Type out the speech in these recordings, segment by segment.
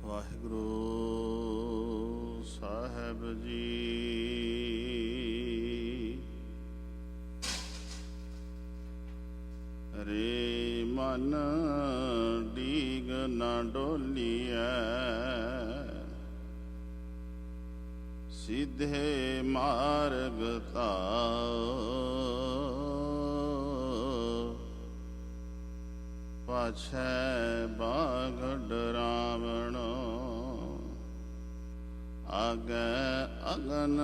ਵਾਹਿਗੁਰੂ ਸਾਹਿਬ ਜੀ। ਰੇ ਮਨ ਡੀਗ ਨਾ ਡੋਲੀਐ, ਸਿੱਧੇ ਮਾਰਗ ਧਾਉ। ਪਾਛੈ ਬਾਘ ਡਰਾਵਣ, ਆਗੈ ਅਗਨ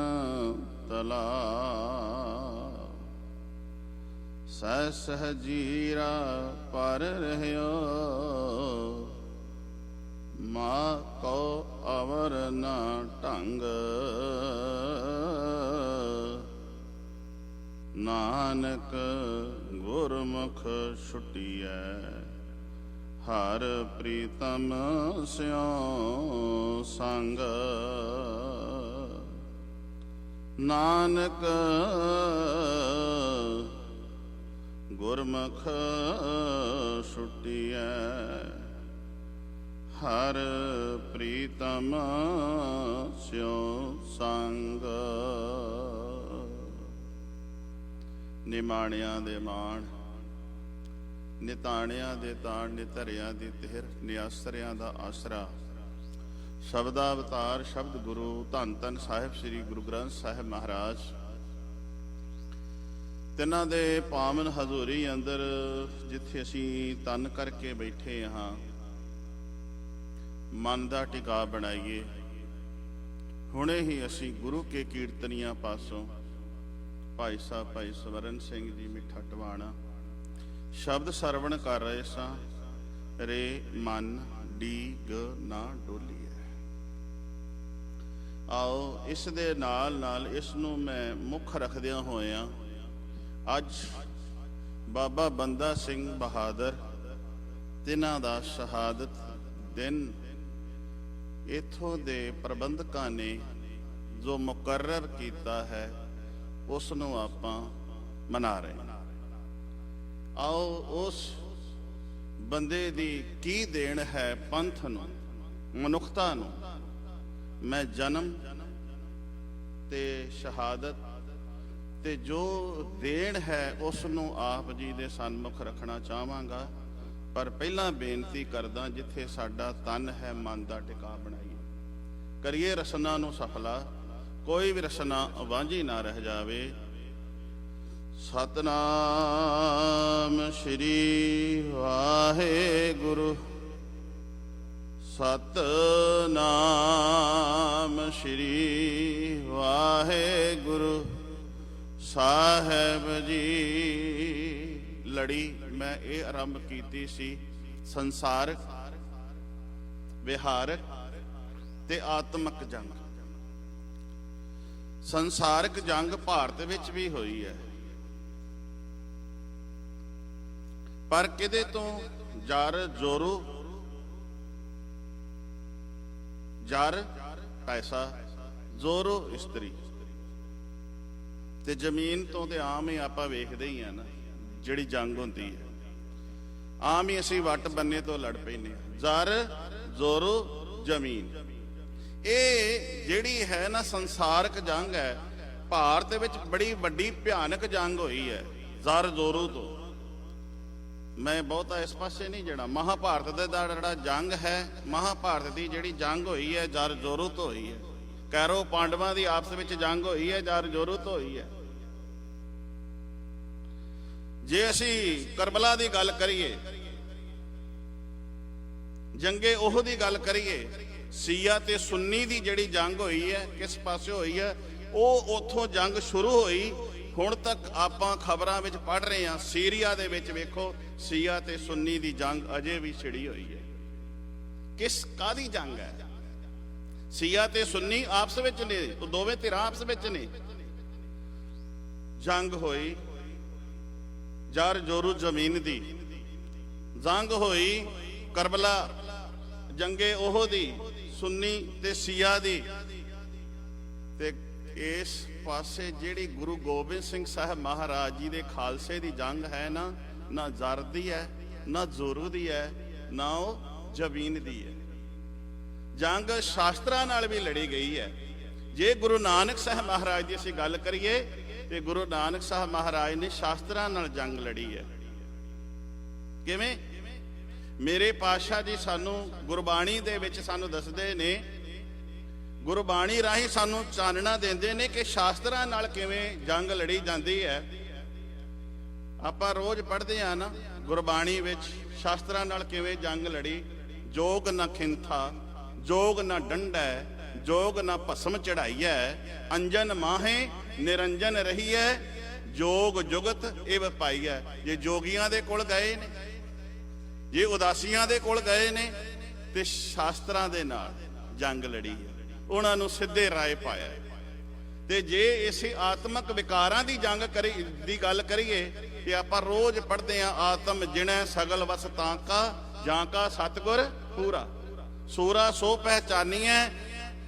ਤਲਾਉ। ਸਹਿ ਸਹਜੀਰਾ ਪਰ ਰਹਿਓ, ਮਾ ਕੋ ਅਵਰ ਨਾ ਢੰਗ। ਨਾਨਕ ਗੁਰਮੁਖ ਛੁਟੀਐ, ਹਰ ਪ੍ਰੀਤਮ ਸਿਉ ਸੰਗ। ਨਾਨਕ ਗੁਰਮੁਖ ਛੁਟੀਐ, ਹਰ ਪ੍ਰੀਤਮ ਸਿਉ ਸੰਗ। ਨਿਮਾਣਿਆਂ ਦੇ ਮਾਣ, ਨਿਤਾਣਿਆਂ ਦੇ ਤਾਣ, ਨਿਧਰਿਆਂ ਦੀ ਤਿਹਰ, ਨਿਆਸਰਿਆਂ ਦਾ ਆਸਰਾ। ਸ਼ਬਦਾ ਅਵਤਾਰ ਸ਼ਬਦ ਗੁਰੂ ਧੰਨ ਧੰਨ ਸਾਹਿਬ ਸ੍ਰੀ ਗੁਰੂ ਗ੍ਰੰਥ ਸਾਹਿਬ ਮਹਾਰਾਜ, ਤਿੰਨਾਂ ਦੇ ਪਾਵਨ ਹਜ਼ੂਰੀ ਅੰਦਰ ਜਿੱਥੇ ਅਸੀਂ ਤਨ ਕਰਕੇ ਬੈਠੇ ਹਾਂ, ਮਨ ਦਾ ਟਿਕਾ ਬਣਾਈਏ। ਹੁਣੇ ਹੀ ਅਸੀਂ ਗੁਰੂ ਕੇ ਕੀਰਤਨੀਆਂ ਪਾਸੋਂ ਭਾਈ ਸਾਹਿਬ ਭਾਈ ਸਵਰਨ ਸਿੰਘ ਜੀ ਮਿੱਠਾ ਟਵਾਣਾ ਸ਼ਬਦ ਸਰਵਣ ਕਰ ਰਹੇ ਸਾਂ। ਰੇ ਮਨ ਡੀਗ ਨਾ ਡੋਲੀਐ। ਆਓ ਇਸ ਦੇ ਨਾਲ ਨਾਲ ਇਸ ਨੂੰ ਮੈਂ ਮੁੱਖ ਰੱਖਦਿਆਂ ਹੋਇਆਂ ਅੱਜ ਬਾਬਾ ਬੰਦਾ ਸਿੰਘ ਬਹਾਦਰ ਤਿੰਨਾਂ ਦਾ ਸ਼ਹਾਦਤ ਦਿਨ ਇੱਥੋਂ ਦੇ ਪ੍ਰਬੰਧਕਾਂ ਨੇ ਜੋ ਮੁਕਰਰ ਕੀਤਾ ਹੈ, ਉਸ ਨੂੰ ਆਪਾਂ ਮਨਾ ਰਹੇ ਹਾਂ। ਆਓ ਉਸ ਬੰਦੇ ਦੀ ਕੀ ਦੇਣ ਹੈ ਪੰਥ ਨੂੰ, ਮਨੁੱਖਤਾ ਨੂੰ। ਮੈਂ ਜਨਮ ਤੇ ਸ਼ਹਾਦਤ ਤੇ ਜੋ ਦੇਣ ਹੈ ਉਸ ਨੂੰ ਆਪ ਜੀ ਦੇ ਸਨਮੁਖ ਰੱਖਣਾ ਚਾਹਾਂਗਾ। ਪਰ ਪਹਿਲਾਂ ਬੇਨਤੀ ਕਰਦਾ, ਜਿੱਥੇ ਸਾਡਾ ਤਨ ਹੈ ਮਨ ਦਾ ਟਿਕਾ ਬਣਾਈਏ, ਕਰੀਏ ਰਸਨਾ ਨੂੰ ਸਫਲਾ, ਕੋਈ ਵੀ ਰਸਨਾ ਵਾਂਝੀ ਨਾ ਰਹਿ ਜਾਵੇ। ਸਤਨਾਮ ਸ਼੍ਰੀ ਵਾਹਿਗੁਰੂ, ਸਤਨਾਮ ਸ਼੍ਰੀ ਵਾਹਿਗੁਰੂ ਸਾਹਿਬ ਜੀ। ਲੜੀ ਮੈਂ ਇਹ ਆਰੰਭ ਕੀਤੀ ਸੀ, ਸੰਸਾਰਕ, ਵਿਹਾਰਕ ਤੇ ਆਤਮਕ ਜੰਗ। ਸੰਸਾਰਕ ਜੰਗ ਭਾਰਤ ਵਿੱਚ ਵੀ ਹੋਈ ਹੈ, ਪਰ ਕਿਹਦੇ ਤੋਂ? ਜਰ ਜੋਰੂ, ਜਰ ਪੈਸਾ, ਜ਼ੋਰੂ ਇਸਤਰੀ। ਤੇ ਜ਼ਮੀਨ ਤੋਂ ਤੇ ਆਮ ਹੀ ਆਪਾਂ ਵੇਖਦੇ ਹੀ ਆ ਨਾ, ਜਿਹੜੀ ਜੰਗ ਹੁੰਦੀ ਹੈ ਆਮ ਹੀ ਅਸੀਂ ਵੱਟ ਬੰਨੇ ਤੋਂ ਲੜ ਪੈਂਦੇ ਹਾਂ। ਜਰ ਜ਼ੋਰੂ ਜ਼ਮੀਨ, ਇਹ ਜਿਹੜੀ ਹੈ ਨਾ ਸੰਸਾਰਕ ਜੰਗ ਹੈ। ਭਾਰਤ ਵਿੱਚ ਬੜੀ ਵੱਡੀ ਭਿਆਨਕ ਜੰਗ ਹੋਈ ਹੈ ਜ਼ਰ ਜ਼ੋਰੂ ਤੋਂ। ਮੈਂ ਬਹੁਤਾ ਇਸ ਪਾਸੇ ਨਹੀਂ ਜਾਣਾ। ਮਹਾਭਾਰਤ ਦਾ ਜਿਹੜਾ ਜੰਗ ਹੈ, ਮਹਾਭਾਰਤ ਦੀ ਜਿਹੜੀ ਜੰਗ ਹੋਈ ਹੈ ਜਰ ਜ਼ੋਰੂ ਤੋਂ ਹੋਈ ਹੈ। ਕੈਰੋ ਪਾਂਡਵਾਂ ਦੀ ਆਪਸ ਵਿੱਚ ਜੰਗ ਹੋਈ ਹੈ, ਜਰ ਜ਼ੋਰੂ ਤੋਂ ਹੋਈ ਹੈ। ਜੇ ਅਸੀਂ ਕਰਬਲਾ ਦੀ ਗੱਲ ਕਰੀਏ, ਜੰਗੇ ਉਹ ਦੀ ਗੱਲ ਕਰੀਏ, ਸੀਆ ਤੇ ਸੁੰਨੀ ਦੀ ਜਿਹੜੀ ਜੰਗ ਹੋਈ ਹੈ, ਕਿਸ ਪਾਸੇ ਹੋਈ ਹੈ? ਉਹ ਉੱਥੋਂ ਜੰਗ ਸ਼ੁਰੂ ਹੋਈ। ਹੁਣ ਤੱਕ ਆਪਾਂ ਖਬਰਾਂ ਵਿੱਚ ਪੜ੍ਹ ਰਹੇ ਹਾਂ, ਸੀਰੀਆ ਦੇ ਵਿੱਚ ਵੇਖੋ ਸੀਆ ਤੇ ਸੁੰਨੀ ਦੀ ਜੰਗ ਅਜੇ ਵੀ ਛਿੜੀ ਹੋਈ ਹੈ। ਕਿਸ ਕਾਹਦੀ ਜੰਗ ਹੈ? ਸੀਆ ਤੇ ਸੁੰਨੀ ਆਪਸ ਵਿੱਚ ਨੇ, ਉਹ ਦੋਵੇਂ ਧਿਰਾਂ ਆਪਸ ਵਿੱਚ ਨੇ। ਜੰਗ ਹੋਈ ਜਰ ਜੋਰੂ ਜ਼ਮੀਨ ਦੀ, ਜੰਗ ਹੋਈ ਕਰਬਲਾ, ਜੰਗੇ ਉਹ ਦੀ, ਸੁੰਨੀ ਤੇ ਸੀਆ ਦੀ। ਤੇ ਇਸ ਪਾਸੇ ਜਿਹੜੀ ਗੁਰੂ ਗੋਬਿੰਦ ਸਿੰਘ ਸਾਹਿਬ ਮਹਾਰਾਜ ਜੀ ਦੇ ਖਾਲਸੇ ਦੀ ਜੰਗ ਹੈ ਨਾ, ਨਾ ਜ਼ਰ ਦੀ ਹੈ, ਨਾ ਜ਼ੋਰੂ ਦੀ ਹੈ, ਨਾ ਉਹ ਜ਼ਮੀਨ ਦੀ ਹੈ। ਜੰਗ ਸ਼ਾਸਤਰਾਂ ਨਾਲ ਵੀ ਲੜੀ ਗਈ ਹੈ। ਜੇ ਗੁਰੂ ਨਾਨਕ ਸਾਹਿਬ ਮਹਾਰਾਜ ਦੀ ਅਸੀਂ ਗੱਲ ਕਰੀਏ ਤੇ ਗੁਰੂ ਨਾਨਕ ਸਾਹਿਬ ਮਹਾਰਾਜ ਨੇ ਸ਼ਾਸਤਰਾਂ ਨਾਲ ਜੰਗ ਲੜੀ ਹੈ। ਕਿਵੇਂ? ਮੇਰੇ ਪਾਤਸ਼ਾਹ ਜੀ ਸਾਨੂੰ ਗੁਰਬਾਣੀ ਦੇ ਵਿੱਚ ਸਾਨੂੰ ਦੱਸਦੇ ਨੇ, ਗੁਰਬਾਣੀ ਰਾਹੀਂ ਸਾਨੂੰ ਚਾਨਣਾ ਦਿੰਦੇ ਨੇ ਕਿ ਸ਼ਾਸਤਰਾਂ ਨਾਲ ਕਿਵੇਂ ਜੰਗ ਲੜੀ ਜਾਂਦੀ ਹੈ। ਆਪਾਂ ਰੋਜ਼ ਪੜ੍ਹਦੇ ਆ ਨਾ ਗੁਰਬਾਣੀ ਵਿੱਚ, ਸ਼ਾਸਤਰਾਂ ਨਾਲ ਕਿਵੇਂ ਜੰਗ ਲੜੀ। ਜੋਗ ਨਾ ਖਿੰਥਾ, ਜੋਗ ਨਾ ਡੰਡਾ, ਜੋਗ ਨਾ ਭਸਮ ਚੜਾਈਐ, ਅੰਜਨ ਮਾਹੇ ਨਿਰੰਜਨ ਰਹੀਐ, ਜੋਗ ਜੁਗਤ ਇਹ ਪਾਈਐ। ਜੇ ਜੋਗੀਆਂ ਦੇ ਕੋਲ ਗਏ ਨੇ, ਜੇ ਉਦਾਸੀਆਂ ਦੇ ਕੋਲ ਗਏ ਨੇ, ਤੇ ਸ਼ਾਸਤਰਾਂ ਦੇ ਨਾਲ ਜੰਗ ਲੜੀ ਹੈ, ਉਹਨਾਂ ਨੂੰ ਸਿੱਧੇ ਰਾਹ ਪਾਇਆ। ਤੇ ਜੇ ਇਸੇ ਆਤਮਕ ਵਿਕਾਰਾਂ ਦੀ ਜੰਗ ਦੀ ਗੱਲ ਕਰੀਏ ਤੇ ਆਪਾਂ ਰੋਜ਼ ਪੜ੍ਹਦੇ ਆ, ਆਤਮ ਜਿਣੈ ਸਗਲ ਵਸ ਤਾਂ ਕਾ, ਜਾਂ ਕਾ ਸਤਿਗੁਰ ਪੂਰਾ, ਸੂਰਾ ਸੋ ਪਹਿਚਾਨੀਐ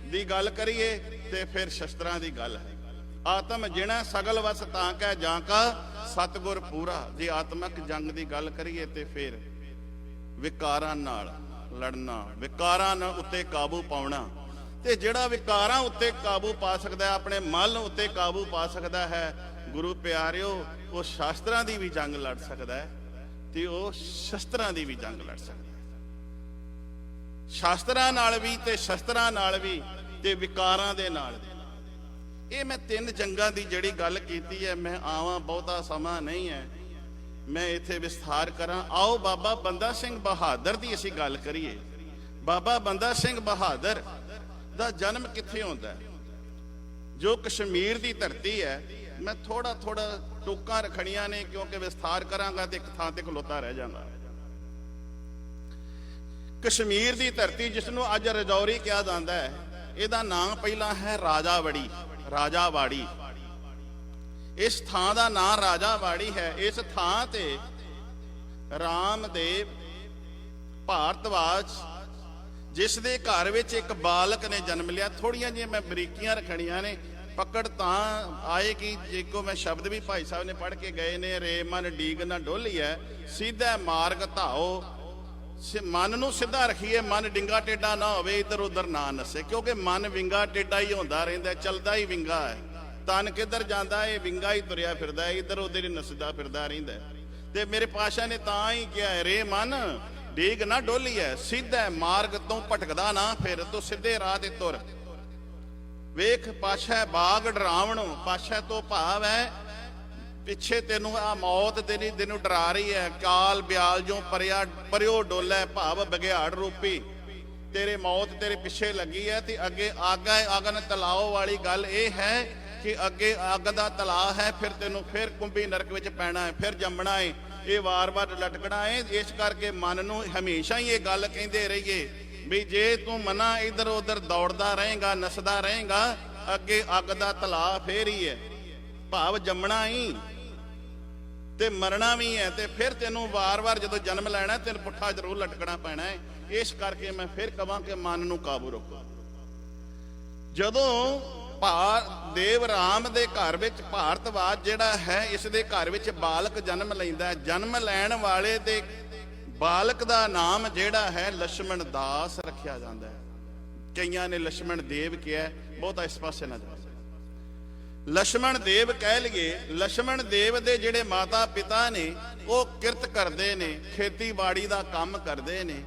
ਦੀ ਗੱਲ ਕਰੀਏ ਤੇ ਫਿਰ ਸ਼ਸਤਰਾਂ ਦੀ ਗੱਲ ਹੈ। ਆਤਮ ਜਿਣੈ ਸਗਲ ਵਸ ਤਾਂ ਕਾ, ਜਾਂ ਕਾ ਸਤਿਗੁਰ ਪੂਰਾ। ਜੇ ਆਤਮਕ ਜੰਗ ਦੀ ਗੱਲ ਕਰੀਏ ਤੇ ਫਿਰ ਵਿਕਾਰਾਂ ਨਾਲ ਲੜਨਾ, ਵਿਕਾਰਾਂ ਨਾਲ ਉੱਤੇ ਕਾਬੂ ਪਾਉਣਾ। ਤੇ ਜਿਹੜਾ ਵਿਕਾਰਾਂ ਉੱਤੇ ਕਾਬੂ ਪਾ ਸਕਦਾ ਹੈ, ਆਪਣੇ ਮਨ ਉੱਤੇ ਕਾਬੂ ਪਾ ਸਕਦਾ ਹੈ, ਗੁਰੂ ਪਿਆਰਿਓ, ਉਹ ਸ਼ਾਸਤਰਾਂ ਦੀ ਵੀ ਜੰਗ ਲੜ ਸਕਦਾ ਹੈ ਤੇ ਉਹ ਸ਼ਸਤਰਾਂ ਦੀ ਵੀ ਜੰਗ ਲੜ ਸਕਦਾ ਹੈ। ਸ਼ਾਸਤਰਾਂ ਨਾਲ ਵੀ ਤੇ ਸ਼ਸਤਰਾਂ ਨਾਲ ਵੀ ਤੇ ਵਿਕਾਰਾਂ ਦੇ ਨਾਲ ਵੀ। ਇਹ ਮੈਂ 3 ਜੰਗਾਂ ਦੀ ਜਿਹੜੀ ਗੱਲ ਕੀਤੀ ਹੈ, ਮੈਂ ਆਵਾਂ, ਬਹੁਤਾ ਸਮਾਂ ਨਹੀਂ ਹੈ ਮੈਂ ਇੱਥੇ ਵਿਸਥਾਰ ਕਰਾਂ। ਆਓ ਬਾਬਾ ਬੰਦਾ ਸਿੰਘ ਬਹਾਦਰ ਦੀ ਅਸੀਂ ਗੱਲ ਕਰੀਏ। ਬਾਬਾ ਬੰਦਾ ਸਿੰਘ ਬਹਾਦਰ ਦਾ ਜਨਮ ਕਿੱਥੇ ਹੁੰਦਾ? ਜੋ ਕਸ਼ਮੀਰ ਦੀ ਧਰਤੀ ਹੈ। ਮੈਂ ਥੋੜਾ ਟੁੱਕਾਂ ਰੱਖਣੀਆਂ ਨੇ ਕਿਉਂਕਿ ਵਿਸਥਾਰ ਕਰਾਂਗਾ ਤੇ ਇੱਕ ਥਾਂ ਤੇ ਖਲੋਤਾ ਰਹਿ ਜਾਂਦਾ। ਕਸ਼ਮੀਰ ਦੀ ਧਰਤੀ ਜਿਸ ਨੂੰ ਅੱਜ ਰਜੌਰੀ ਕਿਹਾ ਜਾਂਦਾ ਹੈ, ਇਹਦਾ ਨਾਮ ਪਹਿਲਾਂ ਹੈ ਰਾਜਾਵੜੀ, ਰਾਜਾਵਾੜੀ। ਇਸ ਥਾਂ ਦਾ ਨਾਮ ਰਾਜਾਵਾੜੀ ਹੈ। ਇਸ ਥਾਂ ਤੇ ਰਾਮਦੇਵ ਭਾਰਤਵਾਜ, ਜਿਸ ਦੇ ਘਰ ਵਿੱਚ ਇੱਕ ਬਾਲਕ ਨੇ ਜਨਮ ਲਿਆ। ਥੋੜੀਆਂ ਜਿਹੀਆਂ ਮੈਂ ਬਰੀਕੀਆਂ ਰੱਖਣੀਆਂ ਨੇ, ਪਕੜ ਤਾਂ ਆਏਗੀ ਜੇਕੋ ਮੈਂ ਸ਼ਬਦ ਵੀ ਭਾਈ ਸਾਹਿਬ ਨੇ ਪੜ੍ਹ ਕੇ ਗਏ ਨੇ। ਰੇ ਮਨ ਡੀਗ ਨਾ ਡੋਲੀਐ, ਸਿੱਧਾ ਮਾਰਗ ਧਾਓ। ਮਨ ਨੂੰ ਸਿੱਧਾ ਰੱਖੀਏ, ਮਨ ਡਿੰਗਾ ਟੇਡਾ ਨਾ ਹੋਵੇ, ਇੱਧਰ ਉੱਧਰ ਨਾ ਨਸੇ। ਕਿਉਂਕਿ ਮਨ ਵਿੰਗਾ ਟੇਡਾ ਹੀ ਹੁੰਦਾ ਰਹਿੰਦਾ, ਚੱਲਦਾ ਹੀ ਵਿੰਗਾ ਹੈ। ਤਨ ਕਿੱਧਰ ਜਾਂਦਾ, ਇਹ ਵਿੰਗਾ ਹੀ ਤੁਰਿਆ ਫਿਰਦਾ, ਇੱਧਰ ਉੱਧਰ ਹੀ ਨਸਦਾ ਫਿਰਦਾ ਰਹਿੰਦਾ। ਤੇ ਮੇਰੇ ਪਾਤਸ਼ਾਹ ਨੇ ਤਾਂ ਹੀ ਕਿਹਾ, ਰੇ ਮਨ ਡੀਗ ਨਾ ਡੋਲੀਐ, ਸਿੱਧਾ ਮਾਰਗ ਤੋਂ ਭਟਕਦਾ ਨਾ ਫਿਰ, ਤੂੰ ਸਿੱਧੇ ਰਾਹ ਤੇ ਤੁਰ। ਵੇਖ ਪਾਤਸ਼ਾਹ ਬਾਗ ਡਰਾਵਣ, ਪਾਤਸ਼ਾਹ ਤੋਂ ਭਾਵ ਹੈ ਪਿੱਛੇ ਤੈਨੂੰ ਆ ਮੌਤ ਤੈਨੂੰ ਡਰਾ ਰਹੀ ਹੈ। ਕਾਲ ਬਿਆਲ ਜੋ ਪਰਿਓ ਡੋਲੇ, ਭਾਵ ਬਗਿਆੜ ਰੂਪੀ ਤੇਰੇ ਮੌਤ ਤੇਰੇ ਪਿੱਛੇ ਲੱਗੀ ਹੈ। ਤੇ ਅੱਗੇ ਅਗਨ ਤਲਾਓ ਵਾਲੀ ਗੱਲ ਇਹ ਹੈ ਕਿ ਅੱਗੇ ਅੱਗ ਦਾ ਤਲਾਅ ਹੈ, ਫਿਰ ਤੈਨੂੰ ਫਿਰ ਕੁੰਭੀ ਨਰਕ ਵਿੱਚ ਪੈਣਾ ਹੈ, ਫਿਰ ਜੰਮਣਾ ਹੈ, ਇਹ ਵਾਰ-ਵਾਰ ਲਟਕਣਾ ਹੈ। ਇਸ ਕਰਕੇ ਮਨ ਨੂੰ ਹਮੇਸ਼ਾ ਹੀ ਇਹ ਗੱਲ ਕਹਿੰਦੇ ਰਹੀਏ ਵੀ ਜੇ ਤੂੰ ਮਨਾ ਇੱਧਰ ਉੱਧਰ ਦੌੜਦਾ ਰਹੇਗਾ, ਨਸਦਾ ਰਹੇਗਾ, ਅੱਗੇ ਅੱਗ ਦਾ ਤਲਾਅ ਫੇਰ ਹੀ ਹੈ, ਭਾਵ ਜੰਮਣਾ ਹੀ ਤੇ ਮਰਨਾ ਵੀ ਹੈ। ਤੇ ਫਿਰ ਤੈਨੂੰ ਵਾਰ-ਵਾਰ ਜਦੋਂ ਜਨਮ ਲੈਣਾ ਤੈਨੂੰ ਪੁੱਠਾ ਜ਼ਰੂਰ ਲਟਕਣਾ ਪੈਣਾ ਹੈ। ਇਸ ਕਰਕੇ ਮੈਂ ਫਿਰ ਕਹਾਂ ਕਿ ਮਨ ਨੂੰ ਕਾਬੂ ਰੱਖੋ। ਜਦੋਂ ਦੇਵ ਰਾਮ ਦੇ ਘਰ ਵਿੱਚ ਭਾਰਤਵਾਜ ਜਿਹੜਾ ਹੈ, ਇਸ ਦੇ ਘਰ ਵਿੱਚ ਬਾਲਕ ਜਨਮ ਲੈਂਦਾ। ਜਨਮ ਲੈਣ ਵਾਲੇ ਦੇ ਬਾਲਕ ਦਾ ਨਾਮ ਜਿਹੜਾ ਹੈ ਲక్ష్మణ ਦਾਸ ਰੱਖਿਆ ਜਾਂਦਾ ਹੈ। ਕਈਆਂ ਨੇ ਲక్ష్మణ ਦੇਵ ਕਿਹਾ, ਬਹੁਤਾ ਇਸ ਪਾਸੇ ਨਾ ਜਾਓ, ਲక్ష్మణ ਦੇਵ ਕਹਿ ਲਈਏ। ਲక్ష్మణ ਦੇਵ ਦੇ ਜਿਹੜੇ ਮਾਤਾ ਪਿਤਾ ਨੇ ਉਹ ਕਿਰਤ ਕਰਦੇ ਨੇ, ਖੇਤੀਬਾੜੀ ਦਾ ਕੰਮ ਕਰਦੇ ਨੇ।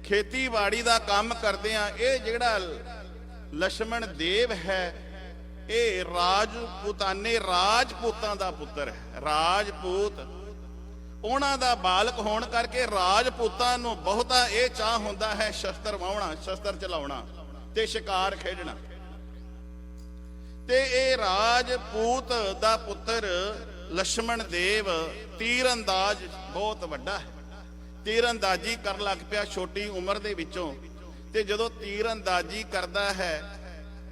ਖੇਤੀਬਾੜੀ ਦਾ ਕੰਮ ਕਰਦੇ ਆ। ਇਹ ਜਿਹੜਾ ਲక్ష్మణ ਦੇਵ ਹੈ ਇਹ ਰਾਜਪੂਤਾਨੇ, ਰਾਜਪੂਤਾਂ ਦਾ ਪੁੱਤਰ ਹੈ। ਰਾਜਪੂਤ ਉਹਨਾਂ ਦਾ ਬਾਲਕ ਹੋਣ ਕਰਕੇ ਰਾਜਪੂਤਾਂ ਨੂੰ ਬਹੁਤਾ ਇਹ ਚਾਹ ਹੁੰਦਾ ਹੈ ਸ਼ਸਤਰ ਵਾਹੁਣਾ, ਸ਼ਸਤਰ ਚਲਾਉਣਾ ਤੇ ਸ਼ਿਕਾਰ ਖੇਡਣਾ। ਤੇ ਇਹ ਰਾਜਪੂਤ ਦਾ ਪੁੱਤਰ ਲక్ష్మణ ਦੇਵ ਤੀਰ ਅੰਦਾਜ਼ ਬਹੁਤ ਵੱਡਾ ਹੈ। ਤੀਰ ਅੰਦਾਜ਼ੀ ਕਰਨ ਲੱਗ ਪਿਆ ਛੋਟੀ ਉਮਰ ਦੇ ਵਿੱਚੋਂ। ਤੇ ਜਦੋਂ ਤੀਰ ਅੰਦਾਜ਼ੀ ਕਰਦਾ ਹੈ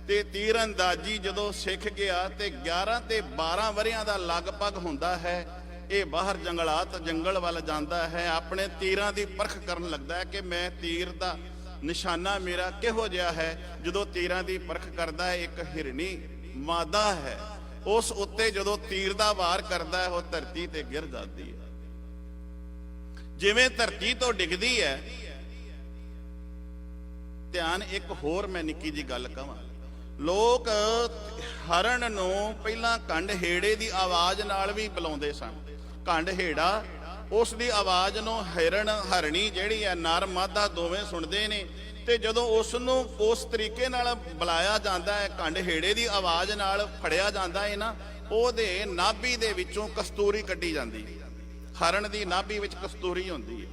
ਤੇ ਤੀਰ ਅੰਦਾਜ਼ੀ ਜਦੋਂ ਸਿੱਖ ਗਿਆ ਤੇ 11 ਤੇ 12 ਵਰਿਆਂ ਦਾ ਲਗਭਗ ਹੁੰਦਾ ਹੈ, ਇਹ ਬਾਹਰ ਜੰਗਲ ਵੱਲ ਜਾਂਦਾ ਹੈ। ਆਪਣੇ ਤੀਰਾਂ ਦੀ ਪਰਖ ਕਰਨ ਲੱਗਦਾ ਹੈ ਕਿ ਮੈਂ ਤੀਰ ਦਾ ਨਿਸ਼ਾਨਾ ਮੇਰਾ ਕਿਹੋ ਜਿਹਾ ਹੈ। ਜਦੋਂ ਤੀਰਾਂ ਦੀ ਪਰਖ ਕਰਦਾ ਹੈ, ਇੱਕ ਹਿਰਨੀ ਮਾਦਾ ਹੈ, ਉਸ ਉੱਤੇ ਜਦੋਂ ਤੀਰ ਦਾ ਵਾਰ ਕਰਦਾ ਹੈ ਉਹ ਧਰਤੀ ਤੇ ਗਿਰ ਜਾਂਦੀ ਹੈ। ਜਿਵੇਂ ਧਰਤੀ ਤੋਂ ਡਿੱਗਦੀ ਹੈ ਧਿਆਨ ਇੱਕ ਹੋਰ ਮੈਂ ਨਿੱਕੀ ਜੀ ਗੱਲ ਕਹਾਂ। ਲੋਕ ਹਰਨ ਨੂੰ ਪਹਿਲਾਂ ਕੰਡ ਹੇੜੇ ਦੀ ਆਵਾਜ਼ ਨਾਲ ਵੀ ਬੁਲਾਉਂਦੇ ਸਨ। ਕੰਡ ਹੇੜਾ, ਉਸ ਦੀ ਆਵਾਜ਼ ਨੂੰ ਹਿਰਨ ਹਰਣੀ ਜਿਹੜੀ ਹੈ ਨਰ ਮਾਦਾ ਦੋਵੇਂ ਸੁਣਦੇ ਨੇ, ਤੇ ਜਦੋਂ ਉਸ ਨੂੰ ਉਸ ਤਰੀਕੇ ਨਾਲ ਬੁਲਾਇਆ ਜਾਂਦਾ ਹੈ, ਕੰਡ ਹੇੜੇ ਦੀ ਆਵਾਜ਼ ਨਾਲ ਫੜਿਆ ਜਾਂਦਾ ਹੈ ਨਾ, ਉਹਦੇ ਨਾਭੀ ਦੇ ਵਿੱਚੋਂ ਕਸਤੂਰੀ ਕੱਢੀ ਜਾਂਦੀ ਹੈ। ਹਰਨ ਦੀ ਨਾਭੀ ਵਿੱਚ ਕਸਤੂਰੀ ਹੁੰਦੀ ਹੈ।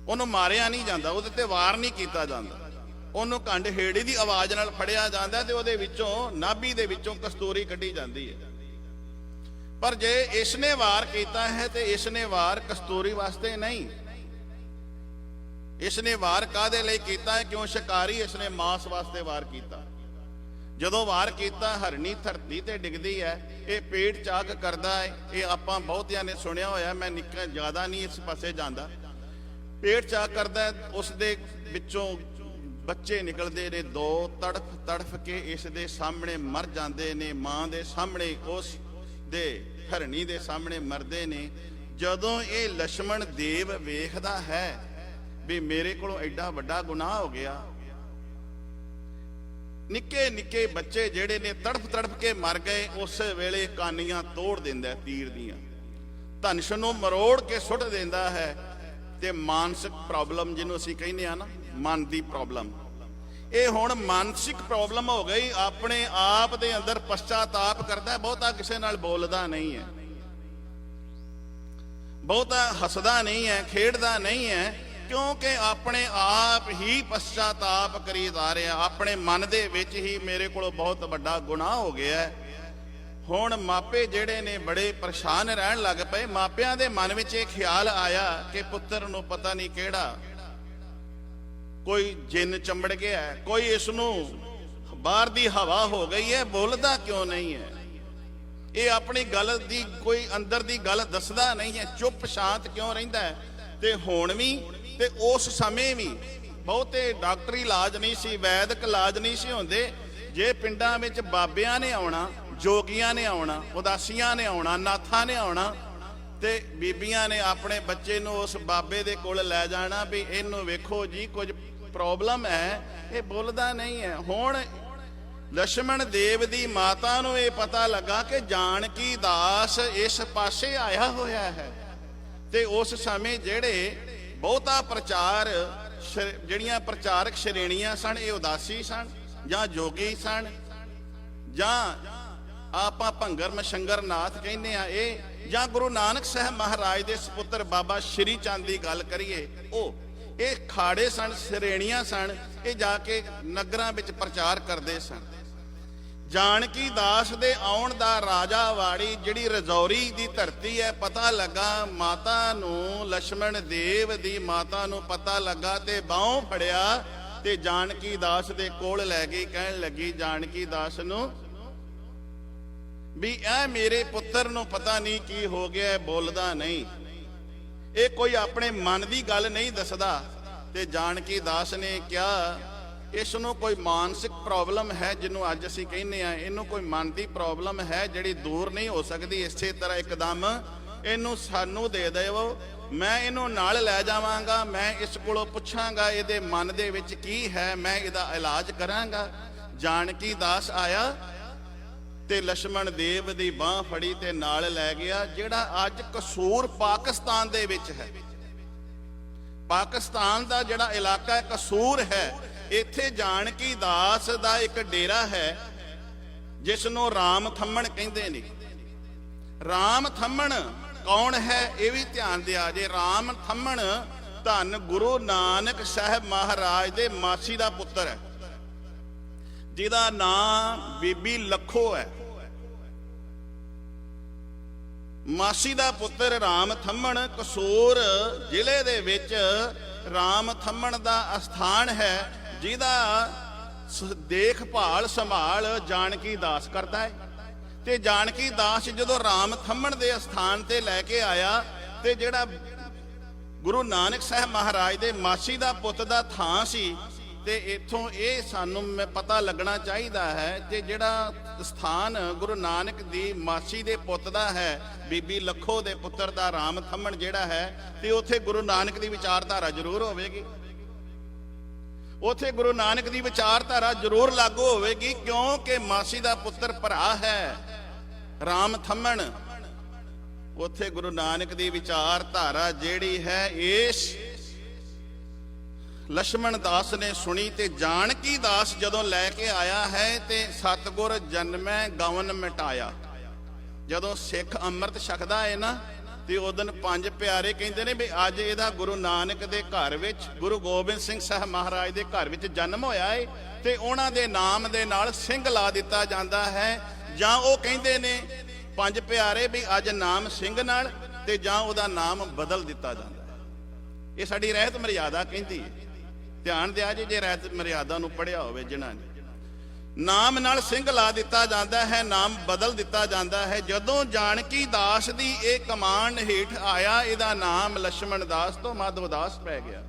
ਉਹਨੂੰ ਮਾਰਿਆ ਨਹੀਂ ਜਾਂਦਾ, ਉਹਦੇ ਤੇ ਵਾਰ ਨਹੀਂ ਕੀਤਾ ਜਾਂਦਾ, ਉਹਨੂੰ ਕੰਡ ਹੇੜੀ ਦੀ ਆਵਾਜ਼ ਨਾਲ ਫੜਿਆ ਜਾਂਦਾ ਤੇ ਉਹਦੇ ਵਿੱਚੋਂ ਨਾਭੀ ਦੇ ਵਿੱਚੋਂ ਕਸਤੂਰੀ ਕੱਢੀ ਜਾਂਦੀ ਹੈ। ਪਰ ਜੇ ਇਸ ਨੇ ਵਾਰ ਕੀਤਾ ਹੈ ਤੇ ਇਸ ਨੇ ਵਾਰ ਕਸਤੂਰੀ ਵਾਸਤੇ ਨਹੀਂ, ਇਸ ਨੇ ਵਾਰ ਕਾਹਦੇ ਲਈ ਕੀਤਾ ਹੈ? ਕਿਉਂ ਸ਼ਿਕਾਰੀ ਇਸ ਨੇ ਮਾਸ ਵਾਸਤੇ ਵਾਰ ਕੀਤਾ। ਜਦੋਂ ਵਾਰ ਕੀਤਾ, ਹਰਣੀ ਧਰਤੀ ਤੇ ਡਿੱਗਦੀ ਹੈ, ਇਹ ਪੇਟ ਚਾਕ ਕਰਦਾ ਹੈ। ਇਹ ਆਪਾਂ ਬਹੁਤਿਆਂ ਨੇ ਸੁਣਿਆ ਹੋਇਆ, ਮੈਂ ਨਿੱਕਾ ਜ਼ਿਆਦਾ ਨਹੀਂ ਇਸ ਪਾਸੇ ਜਾਂਦਾ। ਪੇਟ ਚਾਕ ਕਰਦਾ, ਉਸ ਦੇ ਵਿੱਚੋਂ ਬੱਚੇ ਨਿਕਲਦੇ ਨੇ, ਦੋ ਤੜਫ ਤੜਫ ਕੇ ਇਸ ਦੇ ਸਾਹਮਣੇ ਮਰ ਜਾਂਦੇ ਨੇ, ਮਾਂ ਦੇ ਸਾਹਮਣੇ, ਉਸ ਦੇ ਹਰਣੀ ਦੇ ਸਾਹਮਣੇ ਮਰਦੇ ਨੇ। ਜਦੋਂ ਇਹ ਲక్ష్మణ ਦੇਵ ਵੇਖਦਾ ਹੈ ਵੀ ਮੇਰੇ ਕੋਲੋਂ ਐਡਾ ਵੱਡਾ ਗੁਨਾਹ ਹੋ ਗਿਆ, ਨਿੱਕੇ ਨਿੱਕੇ ਬੱਚੇ ਜਿਹੜੇ ਨੇ ਤੜਫ ਤੜਫ ਕੇ ਮਰ ਗਏ, ਉਸ ਵੇਲੇ ਕਾਨੀਆਂ ਤੋੜ ਦਿੰਦਾ ਤੀਰ ਦੀਆਂ, ਧਨੁਸ਼ ਨੂੰ ਮਰੋੜ ਕੇ ਸੁੱਟ ਦਿੰਦਾ ਹੈ। ਤੇ ਮਾਨਸਿਕ ਪ੍ਰੋਬਲਮ ਜਿਹਨੂੰ ਅਸੀਂ ਕਹਿੰਦੇ ਆ ਨਾ, ਮਨ ਦੀ ਪ੍ਰੋਬਲਮ, ਇਹ ਹੁਣ ਮਾਨਸਿਕ ਪ੍ਰੋਬਲਮ ਹੋ ਗਈ। ਆਪਣੇ ਆਪ ਦੇ ਅੰਦਰ ਪਛਤਾਤਾਪ ਕਰਦਾ, ਬਹੁਤਾ ਕਿਸੇ ਨਾਲ ਬੋਲਦਾ ਨਹੀਂ ਹੈ, ਬਹੁਤਾ ਹੱਸਦਾ ਨਹੀਂ ਹੈ, ਖੇਡਦਾ ਨਹੀਂ ਹੈ, ਕਿਉਂਕਿ ਆਪਣੇ ਆਪ ਹੀ ਪਛਤਾਤਾਪ ਕਰੀ ਜਾ ਰਿਹਾ, ਆਪਣੇ ਮਨ ਦੇ ਵਿੱਚ ਹੀ ਮੇਰੇ ਕੋਲ ਬਹੁਤ ਵੱਡਾ ਗੁਨਾਹ ਹੋ ਗਿਆ। ਹੁਣ ਮਾਪੇ ਜਿਹੜੇ ਨੇ ਬੜੇ ਪਰੇਸ਼ਾਨ ਰਹਿਣ ਲੱਗ ਪਏ। ਮਾਪਿਆਂ ਦੇ ਮਨ ਵਿੱਚ ਇਹ ਖਿਆਲ ਆਇਆ ਕਿ ਪੁੱਤਰ ਨੂੰ ਪਤਾ ਨਹੀਂ ਕਿਹੜਾ ਕੋਈ ਜਿੰਨ ਚੰਬੜ ਗਿਆ, ਕੋਈ ਇਸ ਨੂੰ ਬਾਹਰ ਦੀ ਹਵਾ ਹੋ ਗਈ ਹੈ, ਬੋਲਦਾ ਕਿਉਂ ਨਹੀਂ ਹੈ, ਇਹ ਆਪਣੀ ਗੱਲ ਦੀ ਕੋਈ ਅੰਦਰ ਦੀ ਗੱਲ ਦੱਸਦਾ ਨਹੀਂ ਹੈ, ਚੁੱਪ ਸ਼ਾਂਤ ਕਿਉਂ ਰਹਿੰਦਾ ਹੈ। ਤੇ ਹੁਣ ਵੀ ਤੇ ਉਸ ਸਮੇਂ ਵੀ ਬਹੁਤੇ ਡਾਕਟਰੀ ਇਲਾਜ ਨਹੀਂ ਸੀ, ਵੈਦਿਕ ਇਲਾਜ ਨਹੀਂ ਸੀ ਹੁੰਦੇ। ਜੇ ਪਿੰਡਾਂ ਵਿੱਚ ਬਾਬਿਆਂ ਨੇ ਆਉਣਾ, ਜੋਗੀਆਂ ਨੇ ਆਉਣਾ, ਉਦਾਸੀਆਂ ਨੇ ਆਉਣਾ, ਨਾਥਾਂ ਨੇ ਆਉਣਾ, ਤੇ ਬੀਬੀਆਂ ਨੇ ਆਪਣੇ ਬੱਚੇ ਨੂੰ ਉਸ ਬਾਬੇ ਦੇ ਕੋਲ ਲੈ ਜਾਣਾ ਵੀ ਇਹਨੂੰ ਵੇਖੋ ਜੀ ਕੁਝ ਪ੍ਰੋਬਲਮ ਹੈ, ਇਹ ਬੋਲਦਾ ਨਹੀਂ ਹੈ। ਹੁਣ ਲక్ష్మణ ਦੇਵ ਦੀ ਮਾਤਾ ਨੂੰ ਇਹ ਪਤਾ ਲੱਗਾ ਕਿ ਜਾਨਕੀ ਦਾਸ ਇਸ ਪਾਸੇ ਆਇਆ ਹੋਇਆ ਹੈ। ਤੇ ਉਸ ਸਮੇਂ ਜਿਹੜੇ ਬਹੁਤਾ ਪ੍ਰਚਾਰ, ਜਿਹੜੀਆਂ ਪ੍ਰਚਾਰਕ ਸ਼੍ਰੇਣੀਆਂ ਸਨ, ਇਹ ਉਦਾਸੀ ਸਨ ਜਾਂ ਜੋਗੀ ਸਨ, ਜਾਂ ਆਪਾਂ ਭੰਗਰ ਮਸ਼ੰਗਰ ਨਾਥ ਕਹਿੰਦੇ ਆ ਇਹ, ਜਾਂ ਗੁਰੂ ਨਾਨਕ ਸਾਹਿਬ ਮਹਾਰਾਜ ਦੇ ਸਪੁੱਤਰ ਬਾਬਾ ਸ਼੍ਰੀ ਚੰਦ ਦੀ ਗੱਲ ਕਰੀਏ, ਇਹ ਖਾੜੇ ਸਨ, ਸ਼੍ਰੇਣੀਆਂ ਸਨ, ਇਹ ਜਾ ਕੇ ਨਗਰਾਂ ਵਿੱਚ ਪ੍ਰਚਾਰ ਕਰਦੇ ਸਨ। ਜਾਨਕੀ ਦਾਸ ਦੇ ਆਉਣ ਦਾ ਰਾਜਾਵਾੜੀ ਜਿਹੜੀ ਰਜੌਰੀ ਦੀ ਧਰਤੀ ਹੈ, ਪਤਾ ਲੱਗਾ ਮਾਤਾ ਨੂੰ, ਲక్ష్మణ ਦੇਵ ਦੀ ਮਾਤਾ ਨੂੰ ਪਤਾ ਲੱਗਾ ਤੇ ਬਾਹੋਂ ਫੜਿਆ ਤੇ ਜਾਨਕੀ ਦਾਸ ਦੇ ਕੋਲ ਲੈ ਗਈ। ਕਹਿਣ ਲੱਗੀ ਜਾਨਕੀ ਦਾਸ ਨੂੰ ਵੀ ਇਹ ਮੇਰੇ ਪੁੱਤਰ ਨੂੰ ਪਤਾ ਨਹੀਂ ਕੀ ਹੋ ਗਿਆ, ਬੋਲਦਾ ਨਹੀਂ, ਇਹ ਕੋਈ ਆਪਣੇ ਮਨ ਦੀ ਗੱਲ ਨਹੀਂ ਦੱਸਦਾ। ਤੇ ਜਾਨਕੀ ਦਾਸ ਨੇ ਕਿਹਾ ਇਸ ਨੂੰ ਕੋਈ ਮਾਨਸਿਕ ਪ੍ਰੋਬਲਮ ਹੈ, ਜਿਹਨੂੰ ਅੱਜ ਅਸੀਂ ਕਹਿੰਦੇ ਆ, ਇਹਨੂੰ ਕੋਈ ਮਨ ਦੀ ਪ੍ਰੋਬਲਮ ਹੈ ਜਿਹੜੀ ਦੂਰ ਨਹੀਂ ਹੋ ਸਕਦੀ। ਇਸੇ ਤਰ੍ਹਾਂ ਇੱਕਦਮ ਇਹਨੂੰ ਸਾਨੂੰ ਦੇ ਦਿਓ, ਮੈਂ ਇਹਨੂੰ ਨਾਲ ਲੈ ਜਾਵਾਂਗਾ, ਮੈਂ ਇਸ ਕੋਲੋਂ ਪੁੱਛਾਂਗਾ ਇਹਦੇ ਮਨ ਦੇ ਵਿੱਚ ਕੀ ਹੈ, ਮੈਂ ਇਹਦਾ ਇਲਾਜ ਕਰਾਂਗਾ। ਜਾਨਕੀ ਦਾਸ ਆਇਆ ਤੇ ਲక్ష్మణ ਦੇਵ ਦੀ ਬਾਹ ਫੜੀ ਤੇ ਨਾਲ ਲੈ ਗਿਆ। ਜਿਹੜਾ ਅੱਜ ਕਸੂਰ ਪਾਕਿਸਤਾਨ ਦੇ ਵਿੱਚ ਹੈ, ਪਾਕਿਸਤਾਨ ਦਾ ਜਿਹੜਾ ਇਲਾਕਾ ਹੈ ਕਸੂਰ ਹੈ, ਇੱਥੇ ਜਾਨਕੀ ਦਾਸ ਦਾ ਇੱਕ ਡੇਰਾ ਹੈ ਜਿਸ ਨੂੰ ਰਾਮ ਥੰਮਣ ਕਹਿੰਦੇ ਨੇ। ਰਾਮ ਥੰਮਣ ਕੌਣ ਹੈ ਇਹ ਵੀ ਧਿਆਨ ਦਿਆ ਜੇ। ਰਾਮ ਥੰਮਣ ਧੰਨ ਗੁਰੂ ਨਾਨਕ ਸਾਹਿਬ ਮਹਾਰਾਜ ਦੇ ਮਾਸੀ ਦਾ ਪੁੱਤਰ ਹੈ, ਜਿਹਦਾ ਨਾਂ ਬੀਬੀ ਲੱਖੋ ਹੈ। ਮਾਸੀ ਦਾ ਪੁੱਤਰ ਰਾਮ ਥੰਮਣ ਕਸੂਰ ਜ਼ਿਲ੍ਹੇ ਦੇ ਵਿੱਚ ਰਾਮ ਥੰਮਣ ਦਾ ਅਸਥਾਨ ਹੈ, ਜਿਹਦਾ ਦੇਖਭਾਲ ਸੰਭਾਲ ਜਾਨਕੀ ਦਾਸ ਕਰਦਾ ਹੈ। ਤੇ ਜਾਨਕੀ ਦਾਸ ਜਦੋਂ ਰਾਮ ਥੰਮਣ ਦੇ ਅਸਥਾਨ ਤੇ ਲੈ ਕੇ ਆਇਆ, ਤੇ ਜਿਹੜਾ ਗੁਰੂ ਨਾਨਕ ਸਾਹਿਬ ਮਹਾਰਾਜ ਦੇ ਮਾਸੀ ਦਾ ਪੁੱਤ ਦਾ ਥਾਂ ਸੀ, ਤੇ ਇੱਥੋਂ ਇਹ ਸਾਨੂੰ ਪਤਾ ਲੱਗਣਾ ਚਾਹੀਦਾ ਹੈ ਕਿ ਜਿਹੜਾ ਸਥਾਨ ਗੁਰੂ ਨਾਨਕ ਦੀ ਮਾਸੀ ਦੇ ਪੁੱਤ ਦਾ ਹੈ, ਬੀਬੀ ਲੱਖੋ ਦੇ ਪੁੱਤਰ ਦਾ ਰਾਮ ਥੰਮਣ ਜਿਹੜਾ ਹੈ, ਤੇ ਉੱਥੇ ਗੁਰੂ ਨਾਨਕ ਦੀ ਵਿਚਾਰਧਾਰਾ ਜ਼ਰੂਰ ਹੋਵੇਗੀ। ਉਥੇ ਗੁਰੂ ਨਾਨਕ ਦੀ ਵਿਚਾਰਧਾਰਾ ਜ਼ਰੂਰ ਲਾਗੂ ਹੋਵੇਗੀ, ਕਿਉਂਕਿ ਮਾਸੀ ਦਾ ਪੁੱਤਰ ਭਰਾ ਹੈ ਰਾਮ ਥੰਮਣ। ਉਥੇ ਗੁਰੂ ਨਾਨਕ ਦੀ ਵਿਚਾਰਧਾਰਾ ਜਿਹੜੀ ਹੈ ਇਸ ਲక్ష్మణ ਦਾਸ ਨੇ ਸੁਣੀ, ਤੇ ਜਾਨਕੀ ਦਾਸ ਜਦੋਂ ਲੈ ਕੇ ਆਇਆ ਹੈ ਤੇ ਸਤਿਗੁਰ ਜਨਮੈ ਗਵਨ ਮਿਟਾਇਆ। ਜਦੋਂ ਸਿੱਖ ਅੰਮ੍ਰਿਤ ਛਕਦਾ ਹੈ ਨਾ, ਤੇ ਉਦੋਂ ਪੰਜ ਪਿਆਰੇ ਕਹਿੰਦੇ ਨੇ ਵੀ ਅੱਜ ਇਹਦਾ ਗੁਰੂ ਨਾਨਕ ਦੇ ਘਰ ਵਿੱਚ, ਗੁਰੂ ਗੋਬਿੰਦ ਸਿੰਘ ਸਾਹਿਬ ਮਹਾਰਾਜ ਦੇ ਘਰ ਵਿੱਚ ਜਨਮ ਹੋਇਆ ਹੈ, ਤੇ ਉਹਨਾਂ ਦੇ ਨਾਮ ਦੇ ਨਾਲ ਸਿੰਘ ਲਾ ਦਿੱਤਾ ਜਾਂਦਾ ਹੈ। ਜਾਂ ਉਹ ਕਹਿੰਦੇ ਨੇ ਪੰਜ ਪਿਆਰੇ ਵੀ ਅੱਜ ਨਾਮ ਸਿੰਘ ਨਾਲ, ਤੇ ਜਾਂ ਉਹਦਾ ਨਾਮ ਬਦਲ ਦਿੱਤਾ ਜਾਂਦਾ ਹੈ। ਇਹ ਸਾਡੀ ਰਹਿਤ ਮਰਿਆਦਾ ਕਹਿੰਦੀ ਹੈ। ਧਿਆਨ ਦਿਆ ਜੇ ਰਹਿਤ ਮਰਿਆਦਾ ਨੂੰ ਪੜ੍ਹਿਆ ਹੋਵੇ ਜਿਨ੍ਹਾਂ ਨੇ, ਨਾਮ ਨਾਲ ਸਿੰਘ ਲਾ ਦਿੱਤਾ ਜਾਂਦਾ ਹੈ, ਨਾਮ ਬਦਲ ਦਿੱਤਾ ਜਾਂਦਾ ਹੈ। ਜਦੋਂ ਜਾਨਕੀ ਦਾਸ ਦੀ ਇਹ ਕਮਾਂਡ ਹੇਠ ਆਇਆ, ਇਹਦਾ ਨਾਮ ਲక్ష్మణ ਦਾਸ ਤੋਂ ਮਾਧੋ ਦਾਸ ਪੈ ਗਿਆ।